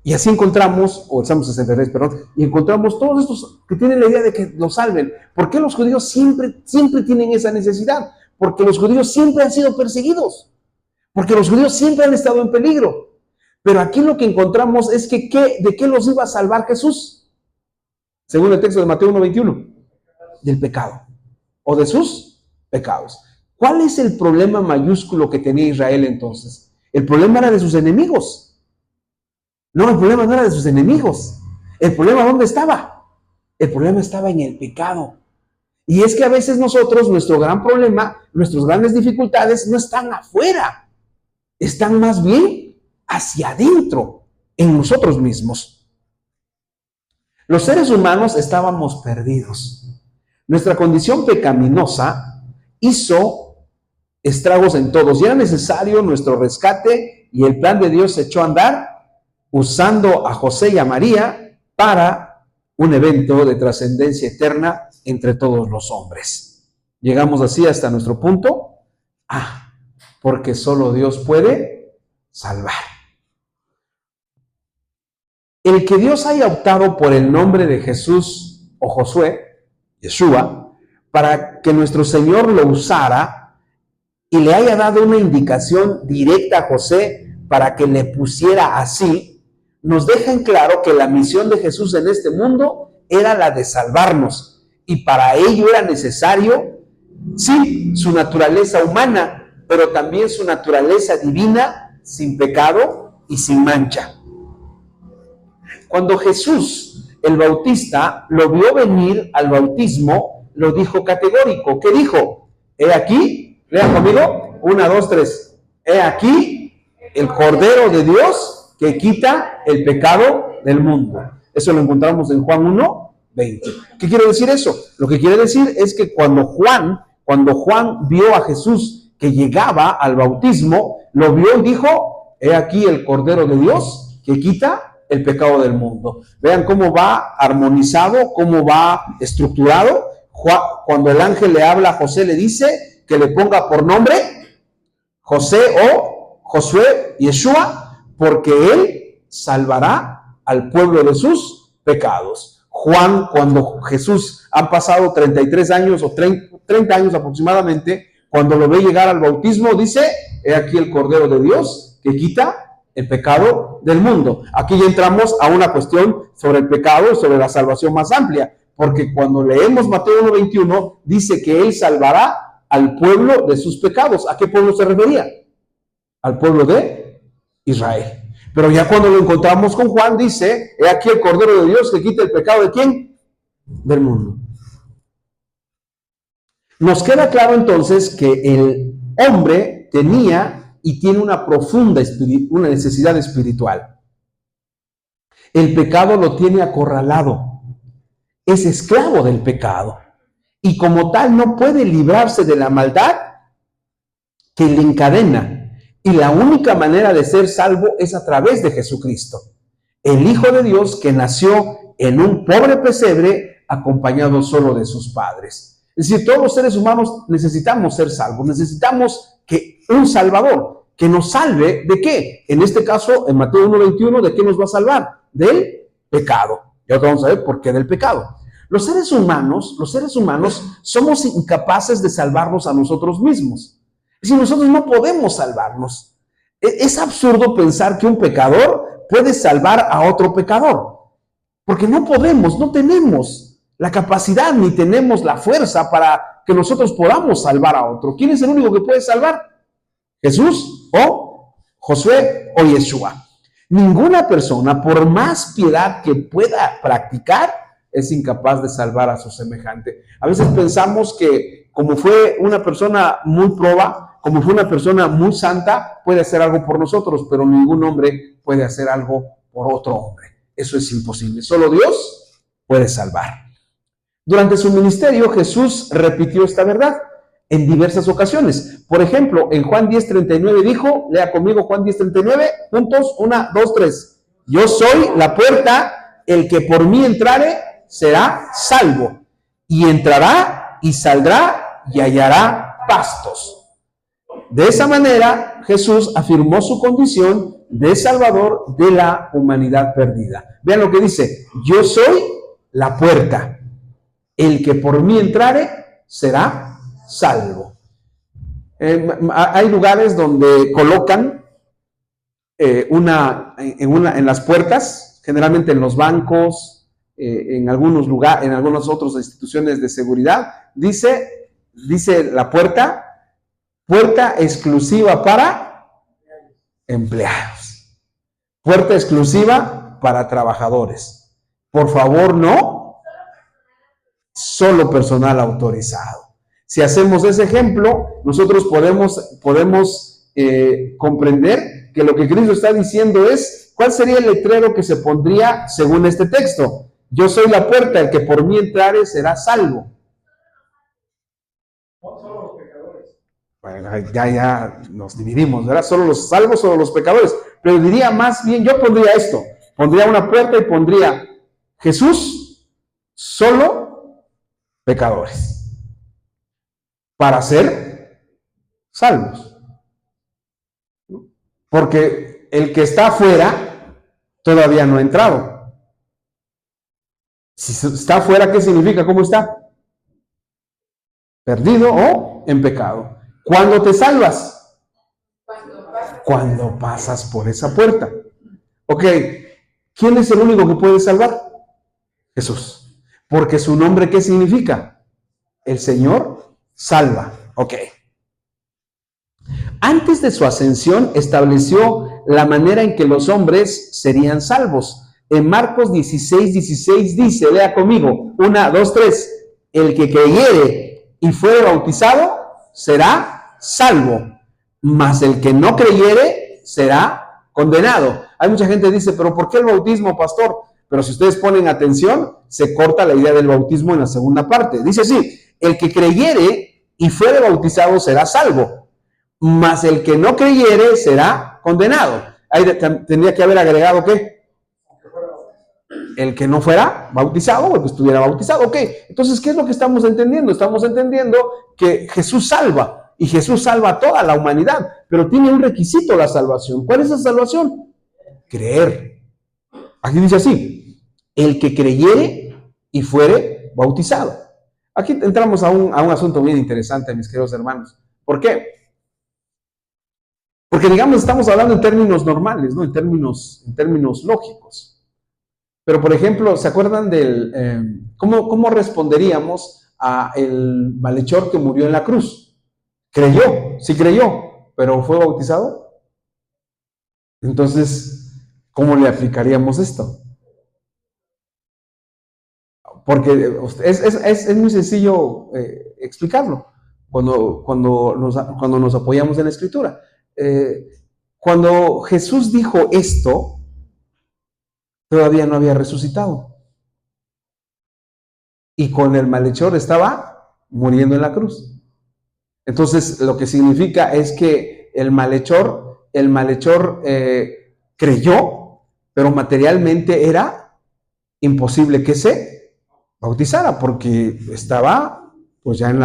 Y así encontramos, o el Salmo 63, perdón, y encontramos todos estos que tienen la idea de que los salven. ¿Por qué los judíos siempre tienen esa necesidad? Porque los judíos siempre han sido perseguidos. Porque los judíos siempre han estado en peligro. Pero aquí lo que encontramos es que ¿de qué los iba a salvar Jesús? Según el texto de Mateo 1:21. Del pecado. O de sus pecados. ¿Cuál es el problema mayúsculo que tenía Israel entonces? El problema era de sus enemigos. No, el problema no era de sus enemigos. ¿El problema dónde estaba? El problema estaba en el pecado. Y es que a veces nosotros, nuestro gran problema, nuestras grandes dificultades no están afuera. Están más bien hacia adentro, en nosotros mismos. Los seres humanos estábamos perdidos. Nuestra condición pecaminosa hizo estragos en todos. Y era necesario nuestro rescate y el plan de Dios se echó a andar usando a José y a María para un evento de trascendencia eterna entre todos los hombres. Llegamos así hasta nuestro punto. Porque solo Dios puede salvar. El que Dios haya optado por el nombre de Jesús o Josué, Yeshua, para que nuestro Señor lo usara y le haya dado una indicación directa a José para que le pusiera así, nos deja en claro que la misión de Jesús en este mundo era la de salvarnos. Y para ello era necesario, sí, su naturaleza humana, pero también su naturaleza divina, sin pecado y sin mancha. Cuando Jesús, el Bautista, lo vio venir al bautismo, lo dijo categórico. ¿Qué dijo? He aquí, lean conmigo, 1, 2, 3. He aquí el Cordero de Dios que quita el pecado del mundo. Eso lo encontramos en Juan 1:20. ¿Qué quiere decir eso? Lo que quiere decir es que cuando Juan vio a Jesús que llegaba al bautismo, lo vio y dijo, he aquí el Cordero de Dios que quita el pecado del mundo. Vean cómo va armonizado, cómo va estructurado. Cuando el ángel le habla a José, le dice que le ponga por nombre José o Josué, Yeshua, porque él salvará al pueblo de sus pecados. Juan, cuando Jesús han pasado 33 años o 30 años aproximadamente, cuando lo ve llegar al bautismo, dice: he aquí el Cordero de Dios que quita el pecado del mundo. Aquí ya entramos a una cuestión sobre el pecado y sobre la salvación más amplia, porque cuando leemos Mateo 1:21, dice que él salvará al pueblo de sus pecados. ¿A qué pueblo se refería? Al pueblo de Israel. Pero ya cuando lo encontramos con Juan, dice: he aquí el Cordero de Dios que quita el pecado ¿de quién? Del mundo. Nos queda claro entonces que el hombre tenía y tiene una profunda una necesidad espiritual. El pecado lo tiene acorralado, es esclavo del pecado y como tal no puede librarse de la maldad que le encadena, y la única manera de ser salvo es a través de Jesucristo, el Hijo de Dios que nació en un pobre pesebre acompañado solo de sus padres. Es decir, todos los seres humanos necesitamos ser salvos, necesitamos que un Salvador que nos salve ¿de qué? En este caso, en Mateo 1:21, ¿de qué nos va a salvar? Del pecado. Y ahora vamos a ver por qué del pecado. Los seres humanos somos incapaces de salvarnos a nosotros mismos. Es decir, nosotros no podemos salvarnos. Es absurdo pensar que un pecador puede salvar a otro pecador, porque no podemos, no tenemos la capacidad ni tenemos la fuerza para que nosotros podamos salvar a otro. ¿Quién es el único que puede salvar? ¿Jesús o Josué o Yeshua? Ninguna persona, por más piedad que pueda practicar, es incapaz de salvar a su semejante. A veces pensamos que como fue una persona muy proba, como fue una persona muy santa, puede hacer algo por nosotros, pero ningún hombre puede hacer algo por otro hombre. Eso es imposible. Solo Dios puede salvar. Durante su ministerio, Jesús repitió esta verdad en diversas ocasiones. Por ejemplo, en Juan 10:39 dijo, lea conmigo Juan 10:39, juntos, 1, 2, 3. Yo soy la puerta, el que por mí entrare será salvo, y entrará y saldrá y hallará pastos. De esa manera, Jesús afirmó su condición de Salvador de la humanidad perdida. Vean lo que dice: yo soy la puerta. El que por mí entrare será salvo. Hay lugares donde colocan en las puertas, generalmente en los bancos, en algunos lugares, en algunas otras instituciones de seguridad, dice la puerta exclusiva para empleados, puerta exclusiva para trabajadores. Por favor, no. Solo personal autorizado. Si hacemos ese ejemplo, nosotros podemos comprender que lo que Cristo está diciendo es: ¿cuál sería el letrero que se pondría según este texto? Yo soy la puerta, el que por mí entrare será salvo. Solo los pecadores. Bueno, ya nos dividimos, ¿verdad? Solo los salvos, solo los pecadores. Pero diría más bien, yo pondría esto: pondría una puerta y pondría Jesús, solo pecadores, para ser salvos. Porque el que está afuera todavía no ha entrado. Si está afuera, ¿qué significa? ¿Cómo está? Perdido o en pecado. ¿Cuándo te salvas? Cuando pasas por esa puerta. Ok, ¿quién es el único que puede salvar? Jesús. Porque su nombre, ¿qué significa? El Señor salva. Ok. Antes de su ascensión, estableció la manera en que los hombres serían salvos. En Marcos 16:16 dice, lea conmigo, 1, 2, 3. El que creyere y fuere bautizado será salvo, mas el que no creyere será condenado. Hay mucha gente que dice, pero ¿por qué el bautismo, pastor? Pero si ustedes ponen atención, se corta la idea del bautismo en la segunda parte. Dice así: el que creyere y fuere bautizado será salvo, mas el que no creyere será condenado. Ahí tendría que haber agregado ¿qué? el que no fuera bautizado o el que estuviera bautizado. Ok, entonces, ¿qué es lo que estamos entendiendo? Estamos entendiendo que Jesús salva, y Jesús salva a toda la humanidad, pero tiene un requisito la salvación. ¿Cuál es la salvación? Creer. Aquí dice así: el que creyere y fuere bautizado. Aquí entramos a un asunto bien interesante, mis queridos hermanos. ¿Por qué? Porque, digamos, estamos hablando en términos normales, ¿no? En términos lógicos. Pero, por ejemplo, ¿se acuerdan cómo responderíamos a el malhechor que murió en la cruz? Creyó, sí creyó, pero ¿fue bautizado? Entonces, ¿cómo le aplicaríamos esto? Porque es muy sencillo explicarlo cuando nos apoyamos en la Escritura. Cuando Jesús dijo esto, todavía no había resucitado. Y con el malhechor estaba muriendo en la cruz. Entonces, lo que significa es que el malhechor creyó, pero materialmente era imposible que se bautizara, porque estaba pues ya en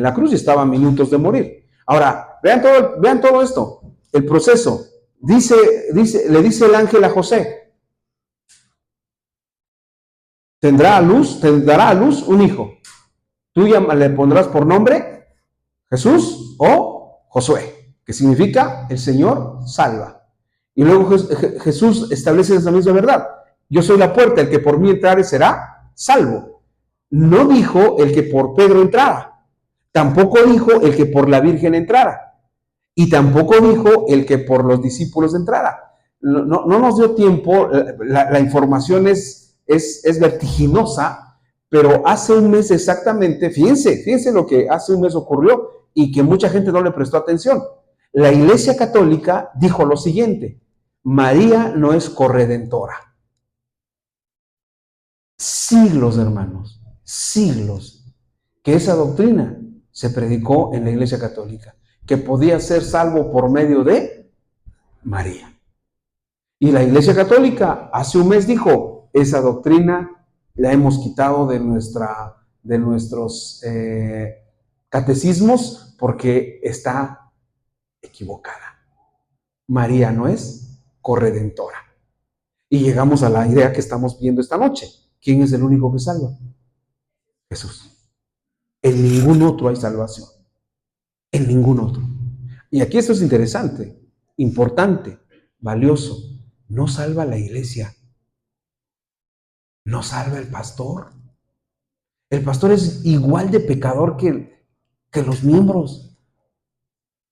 la cruz y estaba a minutos de morir. Ahora, vean todo esto, el proceso. Le dice el ángel a José: dará a luz un hijo. Tú le pondrás por nombre Jesús o Josué, que significa el Señor salva. Y luego Jesús establece esa misma verdad: yo soy la puerta, el que por mí entrare será salvo. No dijo el que por Pedro entrara, tampoco dijo el que por la Virgen entrara, y tampoco dijo el que por los discípulos entrara. No nos dio tiempo, la información es vertiginosa, pero hace un mes exactamente, fíjense lo que hace un mes ocurrió y que mucha gente no le prestó atención. La Iglesia Católica dijo lo siguiente: María no es corredentora. Siglos, hermanos, siglos, que esa doctrina se predicó en la Iglesia Católica, que podía ser salvo por medio de María. Y la Iglesia Católica hace un mes dijo: esa doctrina la hemos quitado de nuestros catecismos porque está equivocada. María no es corredentora. Y llegamos a la idea que estamos viendo esta noche. ¿Quién es el único que salva? Jesús. En ningún otro hay salvación. En ningún otro. Y aquí esto es interesante, importante, valioso. No salva la iglesia. No salva el pastor. El pastor es igual de pecador que los miembros.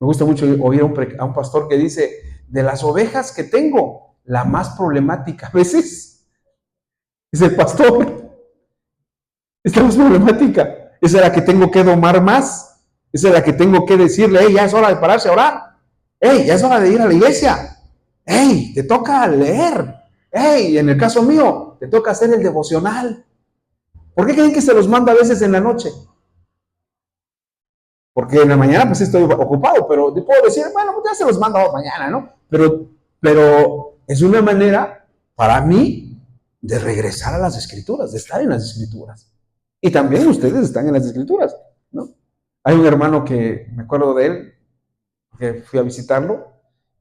Me gusta mucho oír a un pastor que dice: de las ovejas que tengo, la más problemática a veces es el pastor. Es la más problemática. Esa es la que tengo que domar más. Esa es la que tengo que decirle: hey, ya es hora de pararse a orar. Hey, ya es hora de ir a la iglesia. Hey, te toca leer. Hey, en el caso mío, te toca hacer el devocional. ¿Por qué creen que se los manda a veces en la noche? Porque en la mañana pues estoy ocupado, pero te puedo decir, bueno, ya se los mando mañana, ¿no? Pero es una manera para mí de regresar a las Escrituras, de estar en las Escrituras. Y también ustedes están en las Escrituras, ¿no? Hay un hermano que me acuerdo de él, que fui a visitarlo,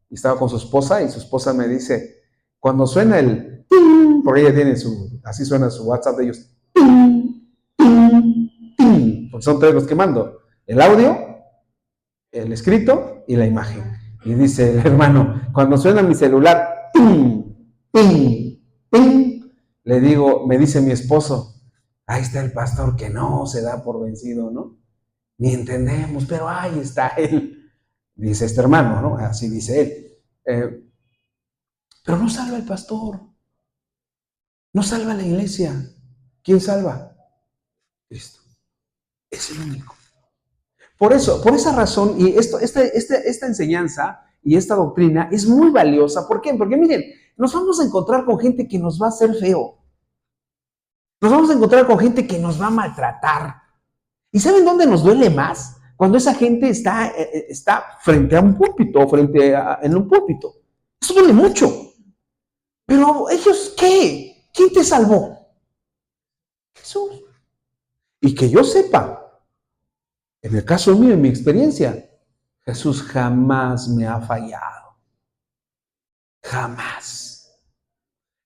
y estaba con su esposa, y su esposa me dice, cuando suena el ting, porque ella tiene así suena su WhatsApp de ellos, ting, ting, ting, porque son tres los que mando, el audio, el escrito y la imagen. Y dice el hermano, cuando suena mi celular, ting, ting, ting, le digo, me dice mi esposo, ahí está el pastor que no se da por vencido, ¿no? Ni entendemos, pero ahí está él. Dice este hermano, ¿no? Así dice él. Pero no salva el pastor. No salva la iglesia. ¿Quién salva? Cristo. Es el único. Por esa razón, y esta enseñanza y esta doctrina es muy valiosa. ¿Por qué? Porque miren, nos vamos a encontrar con gente que nos va a hacer feo. Nos vamos a encontrar con gente que nos va a maltratar. ¿Y saben dónde nos duele más? Cuando esa gente está frente a un púlpito, en un púlpito. Eso duele mucho. Pero ellos, ¿qué? ¿Quién te salvó? Jesús. Y que yo sepa, en el caso mío, en mi experiencia, Jesús jamás me ha fallado. Jamás.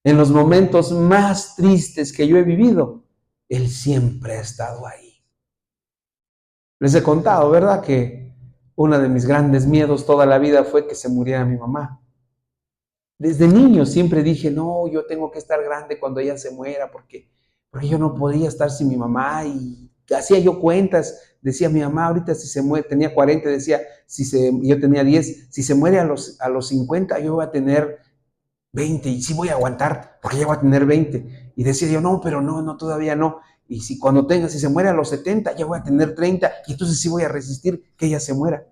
En los momentos más tristes que yo he vivido, Él siempre ha estado ahí. Les he contado, ¿verdad? Que uno de mis grandes miedos toda la vida fue que se muriera mi mamá. Desde niño siempre dije, no, yo tengo que estar grande cuando ella se muera, porque yo no podía estar sin mi mamá. Y hacía yo cuentas, decía mi mamá, ahorita si se muere, tenía 40, decía, yo tenía 10, si se muere a los 50, yo voy a tener 20, y sí voy a aguantar, porque ya voy a tener 20. Y decía yo, no, pero no, todavía no. Y si se muere a los 70, ya voy a tener 30, y entonces sí voy a resistir que ella se muera.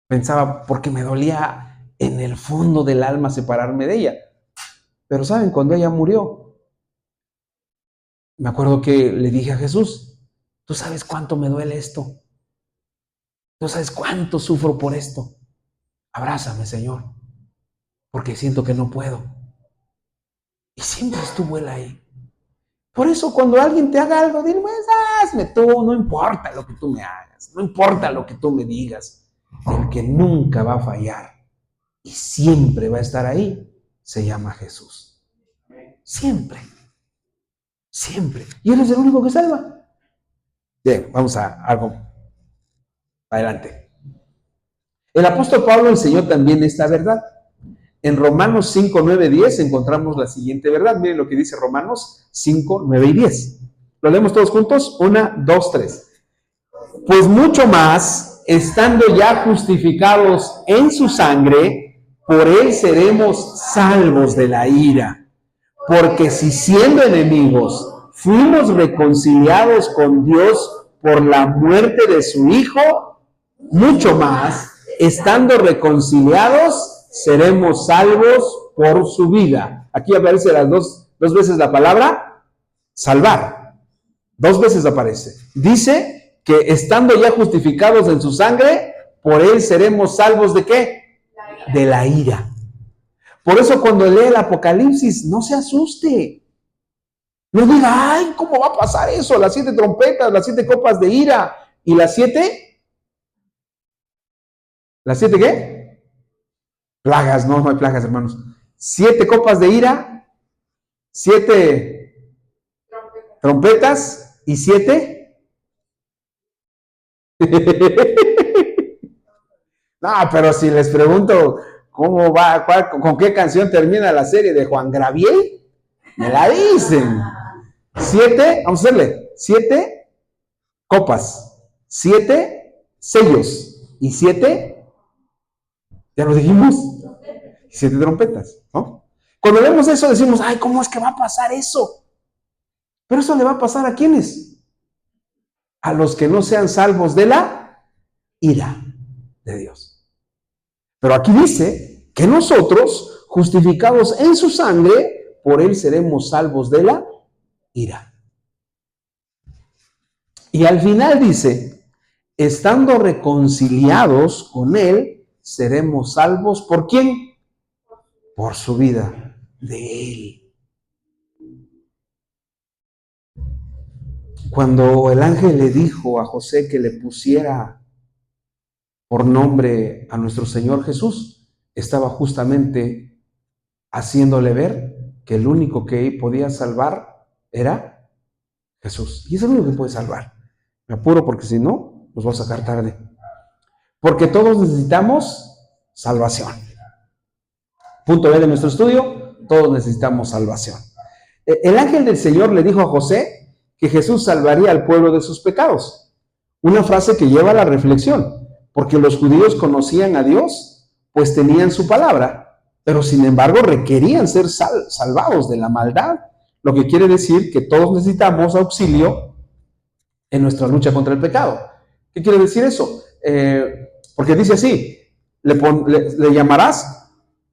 Pensaba, porque me dolía en el fondo del alma separarme de ella. Pero ¿saben? Cuando ella murió, me acuerdo que le dije a Jesús, ¿tú sabes cuánto me duele esto? ¿Tú sabes cuánto sufro por esto? Abrázame, Señor, porque siento que no puedo. Y siempre estuvo Él ahí. Por eso cuando alguien te haga algo, dile, pues hazme tú, no importa lo que tú me hagas, no importa lo que tú me digas. El que nunca va a fallar y siempre va a estar ahí, se llama Jesús. Siempre. Siempre. Y Él es el único que salva. Bien, vamos a algo adelante. El apóstol Pablo enseñó también esta verdad. En Romanos 5, 9, 10 encontramos la siguiente verdad. Miren lo que dice Romanos 5, 9 y 10. ¿Lo leemos todos juntos? 1, 2, 3. Pues mucho más, estando ya justificados en su sangre, por Él seremos salvos de la ira. Porque si siendo enemigos fuimos reconciliados con Dios por la muerte de su Hijo, mucho más, estando reconciliados, seremos salvos por su vida. Aquí aparece las dos veces la palabra salvar. 2 veces aparece. Dice que estando ya justificados en su sangre, por Él seremos salvos ¿de qué? De la ira. Por eso cuando lee el Apocalipsis, no se asuste. No diga, ay, ¿cómo va a pasar eso? Las 7 trompetas, las 7 copas de ira y las 7... ¿Las 7 qué? Plagas, no hay plagas, hermanos. 7 copas de ira, 7 trompetas y 7... No, pero si les pregunto cómo va, con qué canción termina la serie de Juan Gabriel, me la dicen. 7, vamos a hacerle, 7 copas, 7 sellos y 7, ya lo dijimos, 7 trompetas, ¿no? Cuando vemos eso decimos, ay, ¿cómo es que va a pasar eso? Pero eso le va a pasar ¿a quiénes? A los que no sean salvos de la ira de Dios. Pero aquí dice que nosotros, justificados en su sangre, por Él seremos salvos de la ira. Y al final dice, estando reconciliados con Él, seremos salvos. ¿Por quién? Por su vida, de Él. Cuando el ángel le dijo a José que le pusiera por nombre a nuestro Señor Jesús, estaba justamente haciéndole ver que el único que podía salvar era Jesús. Y es el único que puede salvar. Me apuro porque si no, los voy a sacar tarde. Porque todos necesitamos salvación. Punto B de nuestro estudio, todos necesitamos salvación. El ángel del Señor le dijo a José que Jesús salvaría al pueblo de sus pecados. Una frase que lleva a la reflexión, porque los judíos conocían a Dios, pues tenían su palabra, pero sin embargo requerían ser salvados de la maldad, lo que quiere decir que todos necesitamos auxilio en nuestra lucha contra el pecado. ¿Qué quiere decir eso? Porque dice así, le llamarás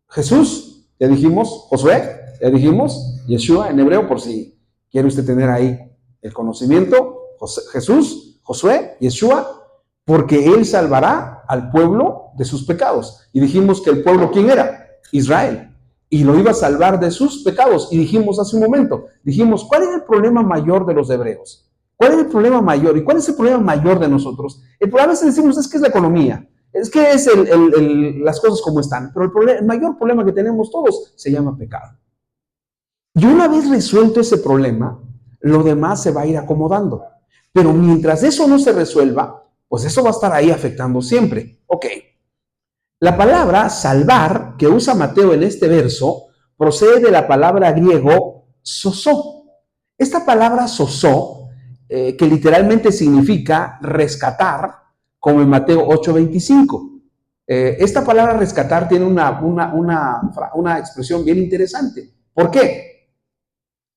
Jesús, ya dijimos, Josué, ya dijimos, Yeshua en hebreo, por si quiere usted tener ahí el conocimiento, Jesús, Josué, Yeshua, porque Él salvará al pueblo de sus pecados. Y dijimos que el pueblo, ¿quién era? Israel. y lo iba a salvar de sus pecados. Y dijimos hace un momento, ¿cuál es el problema mayor de los hebreos? ¿Cuál es el problema mayor? ¿Y cuál es el problema mayor de nosotros? El problema es que decimos, es que es la economía, es que es las cosas como están, pero el mayor problema que tenemos todos se llama pecado. Y una vez resuelto ese problema, lo demás se va a ir acomodando. Pero mientras eso no se resuelva, pues eso va a estar ahí afectando siempre. Ok. La palabra salvar que usa Mateo en este verso procede de la palabra griego sosó. Esta palabra sosó, que literalmente significa rescatar, como en Mateo 8:25. Esta palabra rescatar tiene una expresión bien interesante. ¿Por qué?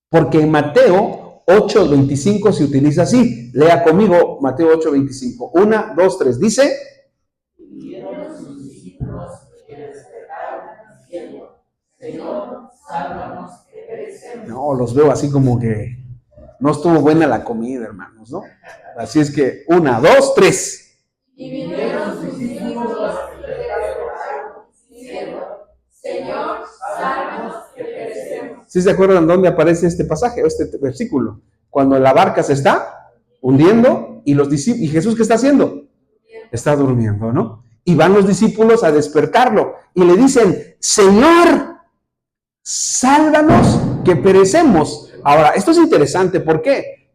Porque en Mateo 8:25 se utiliza así. Lea conmigo Mateo 8:25. 1, 2, 3. Dice: no, los veo así como que no estuvo buena la comida, hermanos, ¿no? Así es que 1, 2, 3. Y vinieron sus discípulos diciendo: Señor, sálvanos que perecemos. ¿Sí se acuerdan dónde aparece este pasaje, este versículo? Cuando la barca se está hundiendo y los discípulos, ¿y Jesús qué está haciendo? Está durmiendo, ¿no? Y van los discípulos a despertarlo y le dicen: Señor, sálvanos que perecemos. Ahora, esto es interesante, ¿por qué?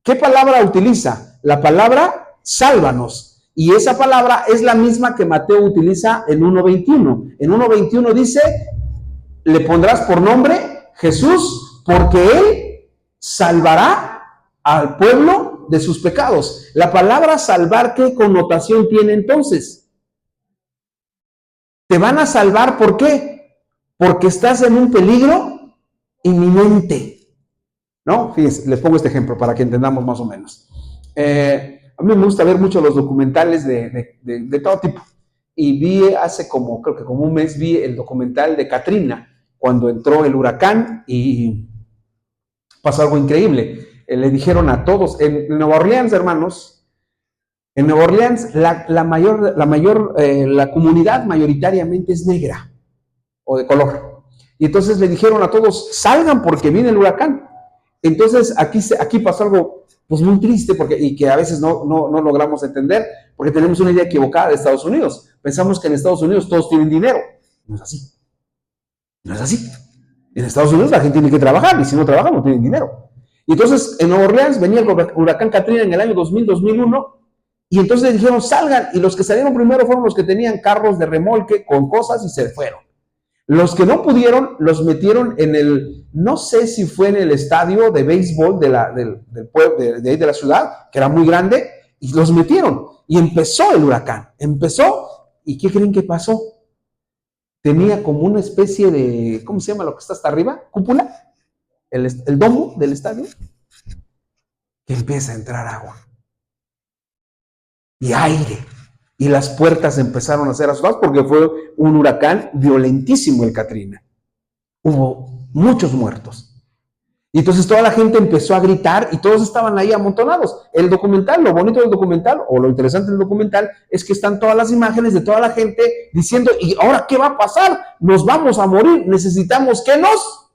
¿Qué palabra utiliza? La palabra sálvanos. Y esa palabra es la misma que Mateo utiliza en 1:21. En 1:21 dice: le pondrás por nombre Jesús, porque Él salvará al pueblo de sus pecados. La palabra salvar, ¿qué connotación tiene entonces? Te van a salvar, ¿por qué? Porque estás en un peligro inminente, ¿no? Fíjense, les pongo este ejemplo para que entendamos más o menos. A mí me gusta ver mucho los documentales de todo tipo. Y vi hace creo que como un mes, vi el documental de Katrina, cuando entró el huracán y pasó algo increíble. Le dijeron a todos, en Nueva Orleans, hermanos, en Nueva Orleans la comunidad mayoritariamente es negra o de color. Y entonces le dijeron a todos: salgan porque viene el huracán. Entonces aquí pasó algo pues muy triste y que a veces no logramos entender, porque tenemos una idea equivocada de Estados Unidos. Pensamos que en Estados Unidos todos tienen dinero. No es así. No es así. En Estados Unidos la gente tiene que trabajar, y si no trabajan no tienen dinero. Y entonces en Nueva Orleans venía el huracán Katrina en el año 2000-2001, y entonces le dijeron: salgan, y los que salieron primero fueron los que tenían carros de remolque con cosas y se fueron. Los que no pudieron, los metieron no sé si fue en el estadio de béisbol del pueblo, de ahí de la ciudad, que era muy grande, y los metieron. Y empezó el huracán. ¿Y qué creen que pasó? Tenía como una especie de, ¿cómo se llama lo que está hasta arriba? ¿Cúpula? El domo del estadio, que empieza a entrar agua. Y aire. Y las puertas empezaron a ser azotadas porque fue un huracán violentísimo el Katrina. Hubo muchos muertos. Y entonces toda la gente empezó a gritar y todos estaban ahí amontonados. El documental, lo bonito del documental, o lo interesante del documental, es que están todas las imágenes de toda la gente diciendo: ¿y ahora qué va a pasar? Nos vamos a morir, necesitamos que nos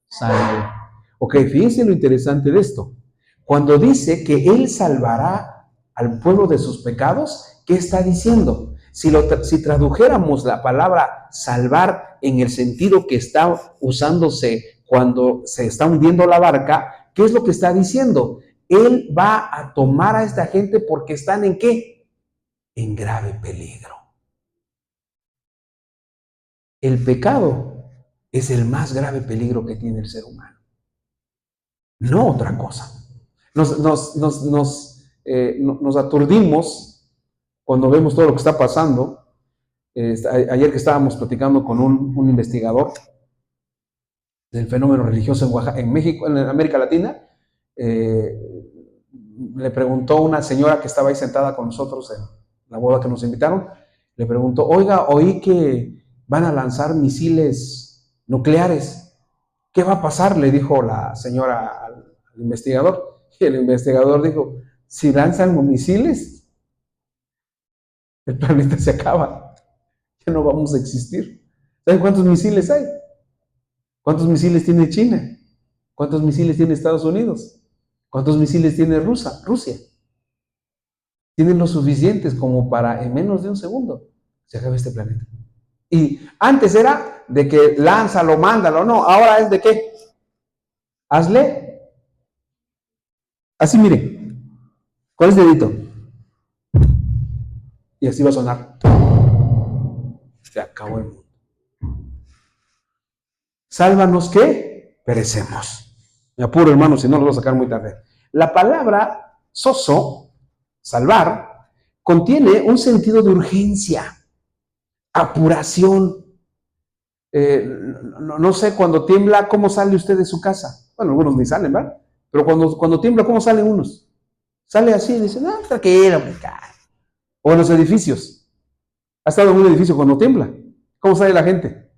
salve. Ok, fíjense lo interesante de esto. Cuando dice que Él salvará al pueblo de sus pecados, ¿qué está diciendo? Si tradujéramos la palabra salvar en el sentido que está usándose cuando se está hundiendo la barca, ¿qué es lo que está diciendo? Él va a tomar a esta gente porque están ¿en qué? En grave peligro. El pecado es el más grave peligro que tiene el ser humano, no otra cosa. Nos aturdimos cuando vemos todo lo que está pasando. Ayer que estábamos platicando con un investigador del fenómeno religioso en Oaxaca, en México, en América Latina, le preguntó una señora que estaba ahí sentada con nosotros en la boda que nos invitaron, le preguntó: oiga, oí que van a lanzar misiles nucleares, ¿qué va a pasar? Le dijo la señora al investigador. Y el investigador dijo: si lanzan misiles, el planeta se acaba, ya no vamos a existir. ¿Saben cuántos misiles hay? ¿Cuántos misiles tiene China? ¿Cuántos misiles tiene Estados Unidos? ¿Cuántos misiles tiene Rusia? Tienen lo suficientes como para en menos de un segundo se acabe este planeta. Y antes era de que lánzalo, mándalo, no, ahora es de qué. Hazle así, mire, con el dedito. Y así va a sonar. Se acabó el mundo. Sálvanos que perecemos. Me apuro, hermano, si no lo voy a sacar muy tarde. La palabra soso, salvar, contiene un sentido de urgencia, apuración. No sé, cuando tiembla, ¿cómo sale usted de su casa? Bueno, algunos ni salen, ¿verdad? Pero cuando tiembla, ¿cómo salen unos? Sale así y dice, no, tranquilo, o en los edificios. ¿Ha estado en un edificio cuando tiembla? ¿Cómo sale la gente?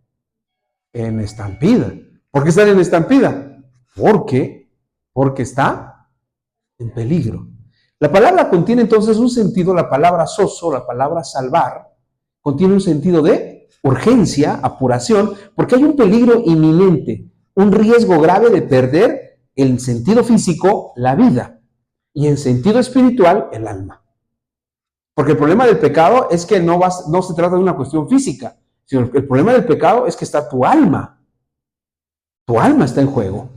En estampida. ¿Por qué sale en estampida? Porque está en peligro. La palabra contiene entonces un sentido, la palabra soso, la palabra salvar, contiene un sentido de urgencia, apuración, porque hay un peligro inminente, un riesgo grave de perder en sentido físico la vida y en sentido espiritual el alma. Porque el problema del pecado es que no se trata de una cuestión física, sino que el problema del pecado es que está tu alma. Tu alma está en juego.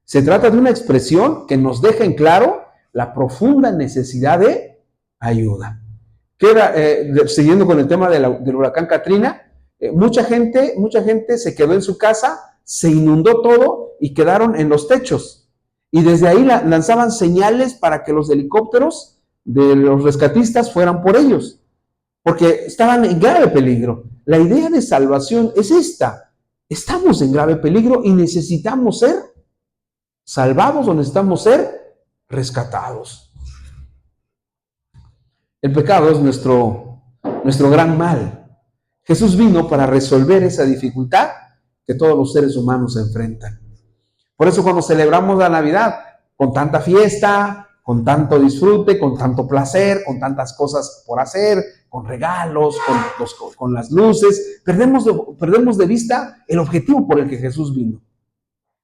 Se trata de una expresión que nos deja en claro la profunda necesidad de ayuda. Siguiendo con el tema del huracán Katrina, mucha gente se quedó en su casa, se inundó todo y quedaron en los techos. Y desde ahí lanzaban señales para que los helicópteros de los rescatistas fueran por ellos, porque estaban en grave peligro. La idea de salvación es esta. Estamos en grave peligro y necesitamos ser salvados o necesitamos ser rescatados. El pecado es nuestro gran mal. Jesús vino para resolver esa dificultad que todos los seres humanos enfrentan. Por eso cuando celebramos la Navidad, con tanta fiesta, con tanto disfrute, con tanto placer, con tantas cosas por hacer, con regalos, con las luces, perdemos de vista el objetivo por el que Jesús vino.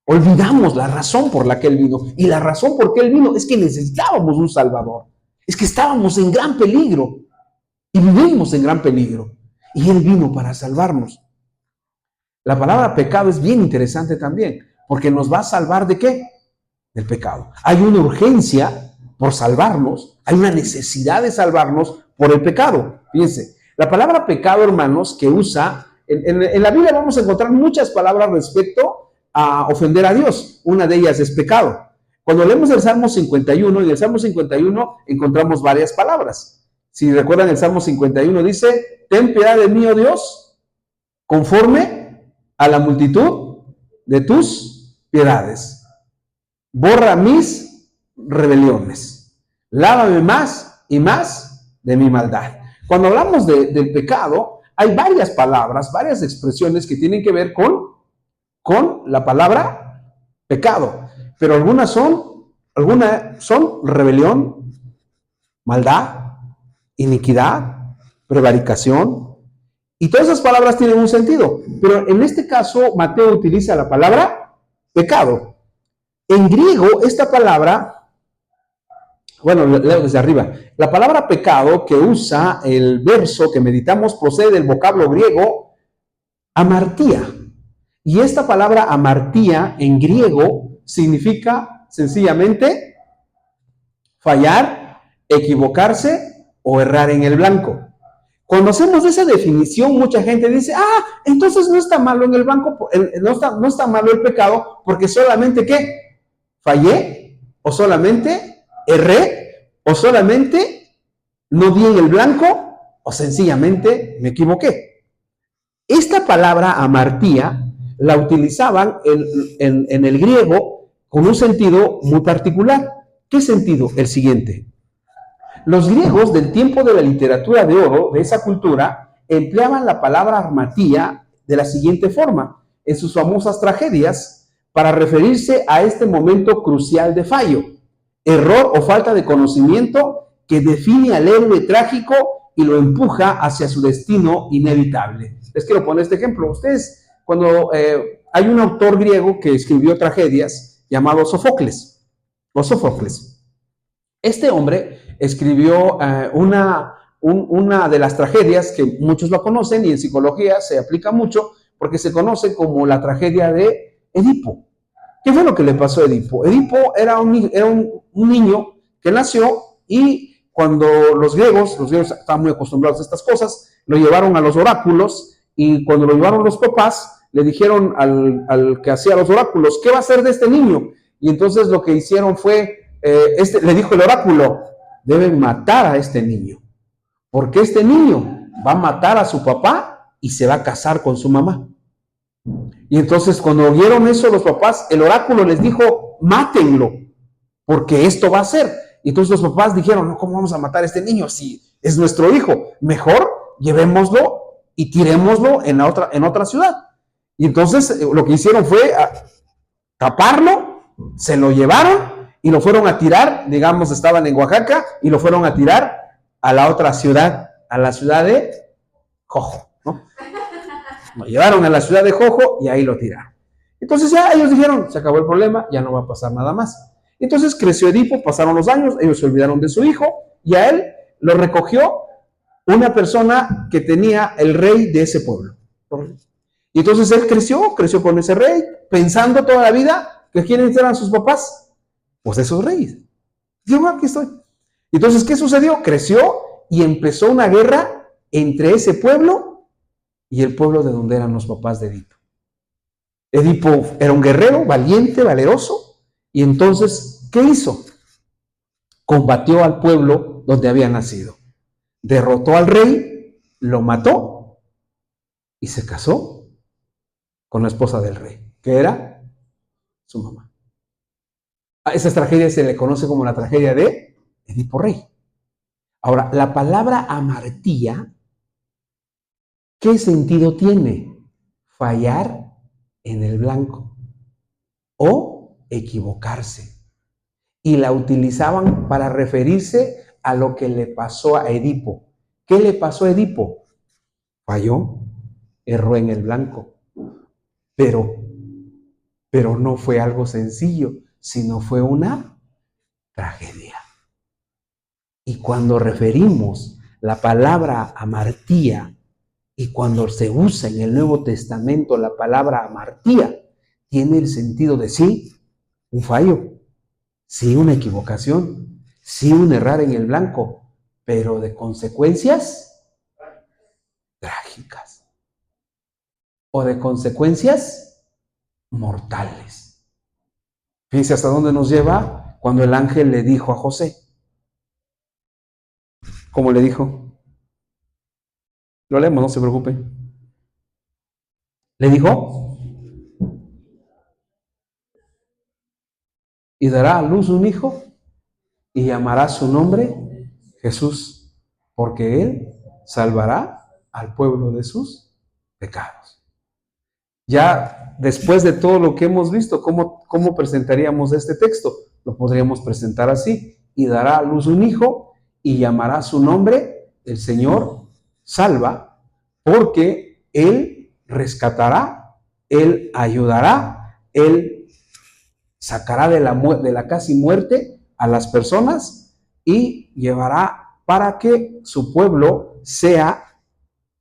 Olvidamos la razón por la que Él vino. Y la razón por qué Él vino es que necesitábamos un Salvador. Es que estábamos en gran peligro. Y vivimos en gran peligro. Y Él vino para salvarnos. La palabra pecado es bien interesante también, porque nos va a salvar ¿de qué? Del pecado. Hay una urgencia por salvarnos, hay una necesidad de salvarnos por el pecado. Fíjense, la palabra pecado, hermanos, que usa, en la Biblia vamos a encontrar muchas palabras respecto a ofender a Dios. Una de ellas es pecado. Cuando leemos el Salmo 51, en el Salmo 51 encontramos varias palabras. Si recuerdan, el Salmo 51 dice, ten piedad de mí, oh Dios, conforme a la multitud de tus piedades. Borra mis rebeliones. Lávame más y más de mi maldad. Cuando hablamos del pecado, hay varias palabras, varias expresiones que tienen que ver con la palabra pecado. Pero algunas son rebelión, maldad, iniquidad, prevaricación. Y todas esas palabras tienen un sentido. Pero en este caso, Mateo utiliza la palabra pecado. En griego, esta palabra, bueno, leo desde arriba. La palabra pecado que usa el verso que meditamos procede del vocablo griego amartía. Y esta palabra amartía en griego significa sencillamente fallar, equivocarse o errar en el blanco. Cuando hacemos esa definición, mucha gente dice, entonces no está malo en el blanco, no está malo el pecado, porque solamente ¿qué? Fallé, o solamente erré, o solamente no di en el blanco, o sencillamente me equivoqué. Esta palabra amartía la utilizaban en el griego con un sentido muy particular. ¿Qué sentido? El siguiente. Los griegos del tiempo de la literatura de oro, de esa cultura, empleaban la palabra amartía de la siguiente forma, en sus famosas tragedias, para referirse a este momento crucial de fallo, error o falta de conocimiento que define al héroe trágico y lo empuja hacia su destino inevitable. Les quiero poner este ejemplo. Ustedes, cuando hay un autor griego que escribió tragedias llamado Sófocles, o Sófocles. Este hombre escribió una de las tragedias que muchos lo conocen y en psicología se aplica mucho porque se conoce como la tragedia de Edipo. ¿Qué fue lo que le pasó a Edipo? Edipo era un niño que nació y cuando los griegos estaban muy acostumbrados a estas cosas, lo llevaron a los oráculos y cuando lo llevaron los papás, le dijeron al que hacía los oráculos, ¿qué va a hacer de este niño? Y entonces lo que hicieron fue, le dijo el oráculo, deben matar a este niño, porque este niño va a matar a su papá y se va a casar con su mamá. Y entonces cuando vieron eso los papás, el oráculo les dijo, mátenlo, porque esto va a ser. Y entonces los papás dijeron, no, ¿cómo vamos a matar a este niño si es nuestro hijo? Mejor llevémoslo y tirémoslo en otra ciudad. Y entonces lo que hicieron fue taparlo, se lo llevaron y lo fueron a tirar, digamos, estaban en Oaxaca, y lo fueron a tirar a la otra ciudad, a la ciudad de Jojo, ¿no? Lo llevaron a la ciudad de Jojo y ahí lo tiraron. Entonces ya ellos dijeron, se acabó el problema, ya no va a pasar nada más. Entonces creció Edipo, pasaron los años, ellos se olvidaron de su hijo y a él lo recogió una persona que tenía el rey de ese pueblo. Y entonces él creció con ese rey, pensando toda la vida que quiénes eran sus papás. Pues esos reyes. Dijo, aquí estoy. Entonces, ¿qué sucedió? Creció y empezó una guerra entre ese pueblo y el pueblo de donde eran los papás de Edipo. Edipo era un guerrero, valiente, valeroso, y entonces, ¿qué hizo? Combatió al pueblo donde había nacido. Derrotó al rey, lo mató y se casó con la esposa del rey, que era su mamá. A esa tragedia se le conoce como la tragedia de Edipo Rey. Ahora, la palabra amartía, ¿qué sentido tiene? Fallar en el blanco o equivocarse. Y la utilizaban para referirse a lo que le pasó a Edipo. ¿Qué le pasó a Edipo? Falló, erró en el blanco, pero no fue algo sencillo, sino fue una tragedia. Y cuando referimos la palabra amartía, y cuando se usa en el Nuevo Testamento la palabra amartía, tiene el sentido de sí, un fallo, sí, una equivocación, sí, un errar en el blanco, pero de consecuencias trágicas o de consecuencias mortales. Fíjense hasta dónde nos lleva cuando el ángel le dijo a José. ¿Cómo le dijo? Lo leemos, no se preocupen. Le dijo, y dará a luz un hijo y llamará su nombre Jesús, porque él salvará al pueblo de sus pecados. Ya después de todo lo que hemos visto, ¿cómo presentaríamos este texto? Lo podríamos presentar así, y dará a luz un hijo y llamará su nombre, el Señor salva, porque él rescatará, él ayudará, él sacará de la casi muerte a las personas y llevará para que su pueblo sea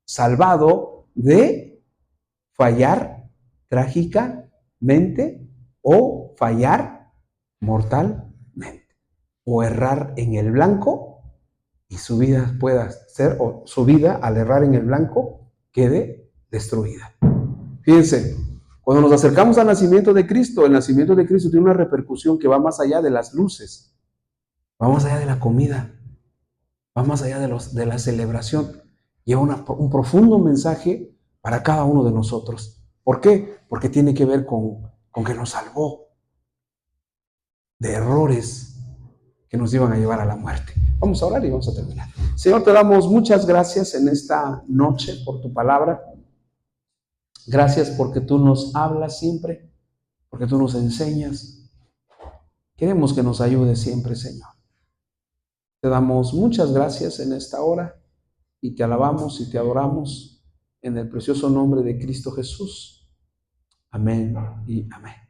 salvado de fallar trágicamente o fallar mortalmente o errar en el blanco y su vida pueda ser, o su vida al errar en el blanco quede destruida. Fíjense, cuando nos acercamos al nacimiento de Cristo, el nacimiento de Cristo tiene una repercusión que va más allá de las luces, va más allá de la comida, va más allá de la celebración. Lleva un profundo mensaje para cada uno de nosotros. ¿Por qué? Porque tiene que ver con que nos salvó de errores que nos iban a llevar a la muerte. Vamos a orar y vamos a terminar. Señor, te damos muchas gracias en esta noche por tu palabra. Gracias porque tú nos hablas siempre, porque tú nos enseñas. Queremos que nos ayudes siempre, Señor. Te damos muchas gracias en esta hora y te alabamos y te adoramos en el precioso nombre de Cristo Jesús. Amén y amén.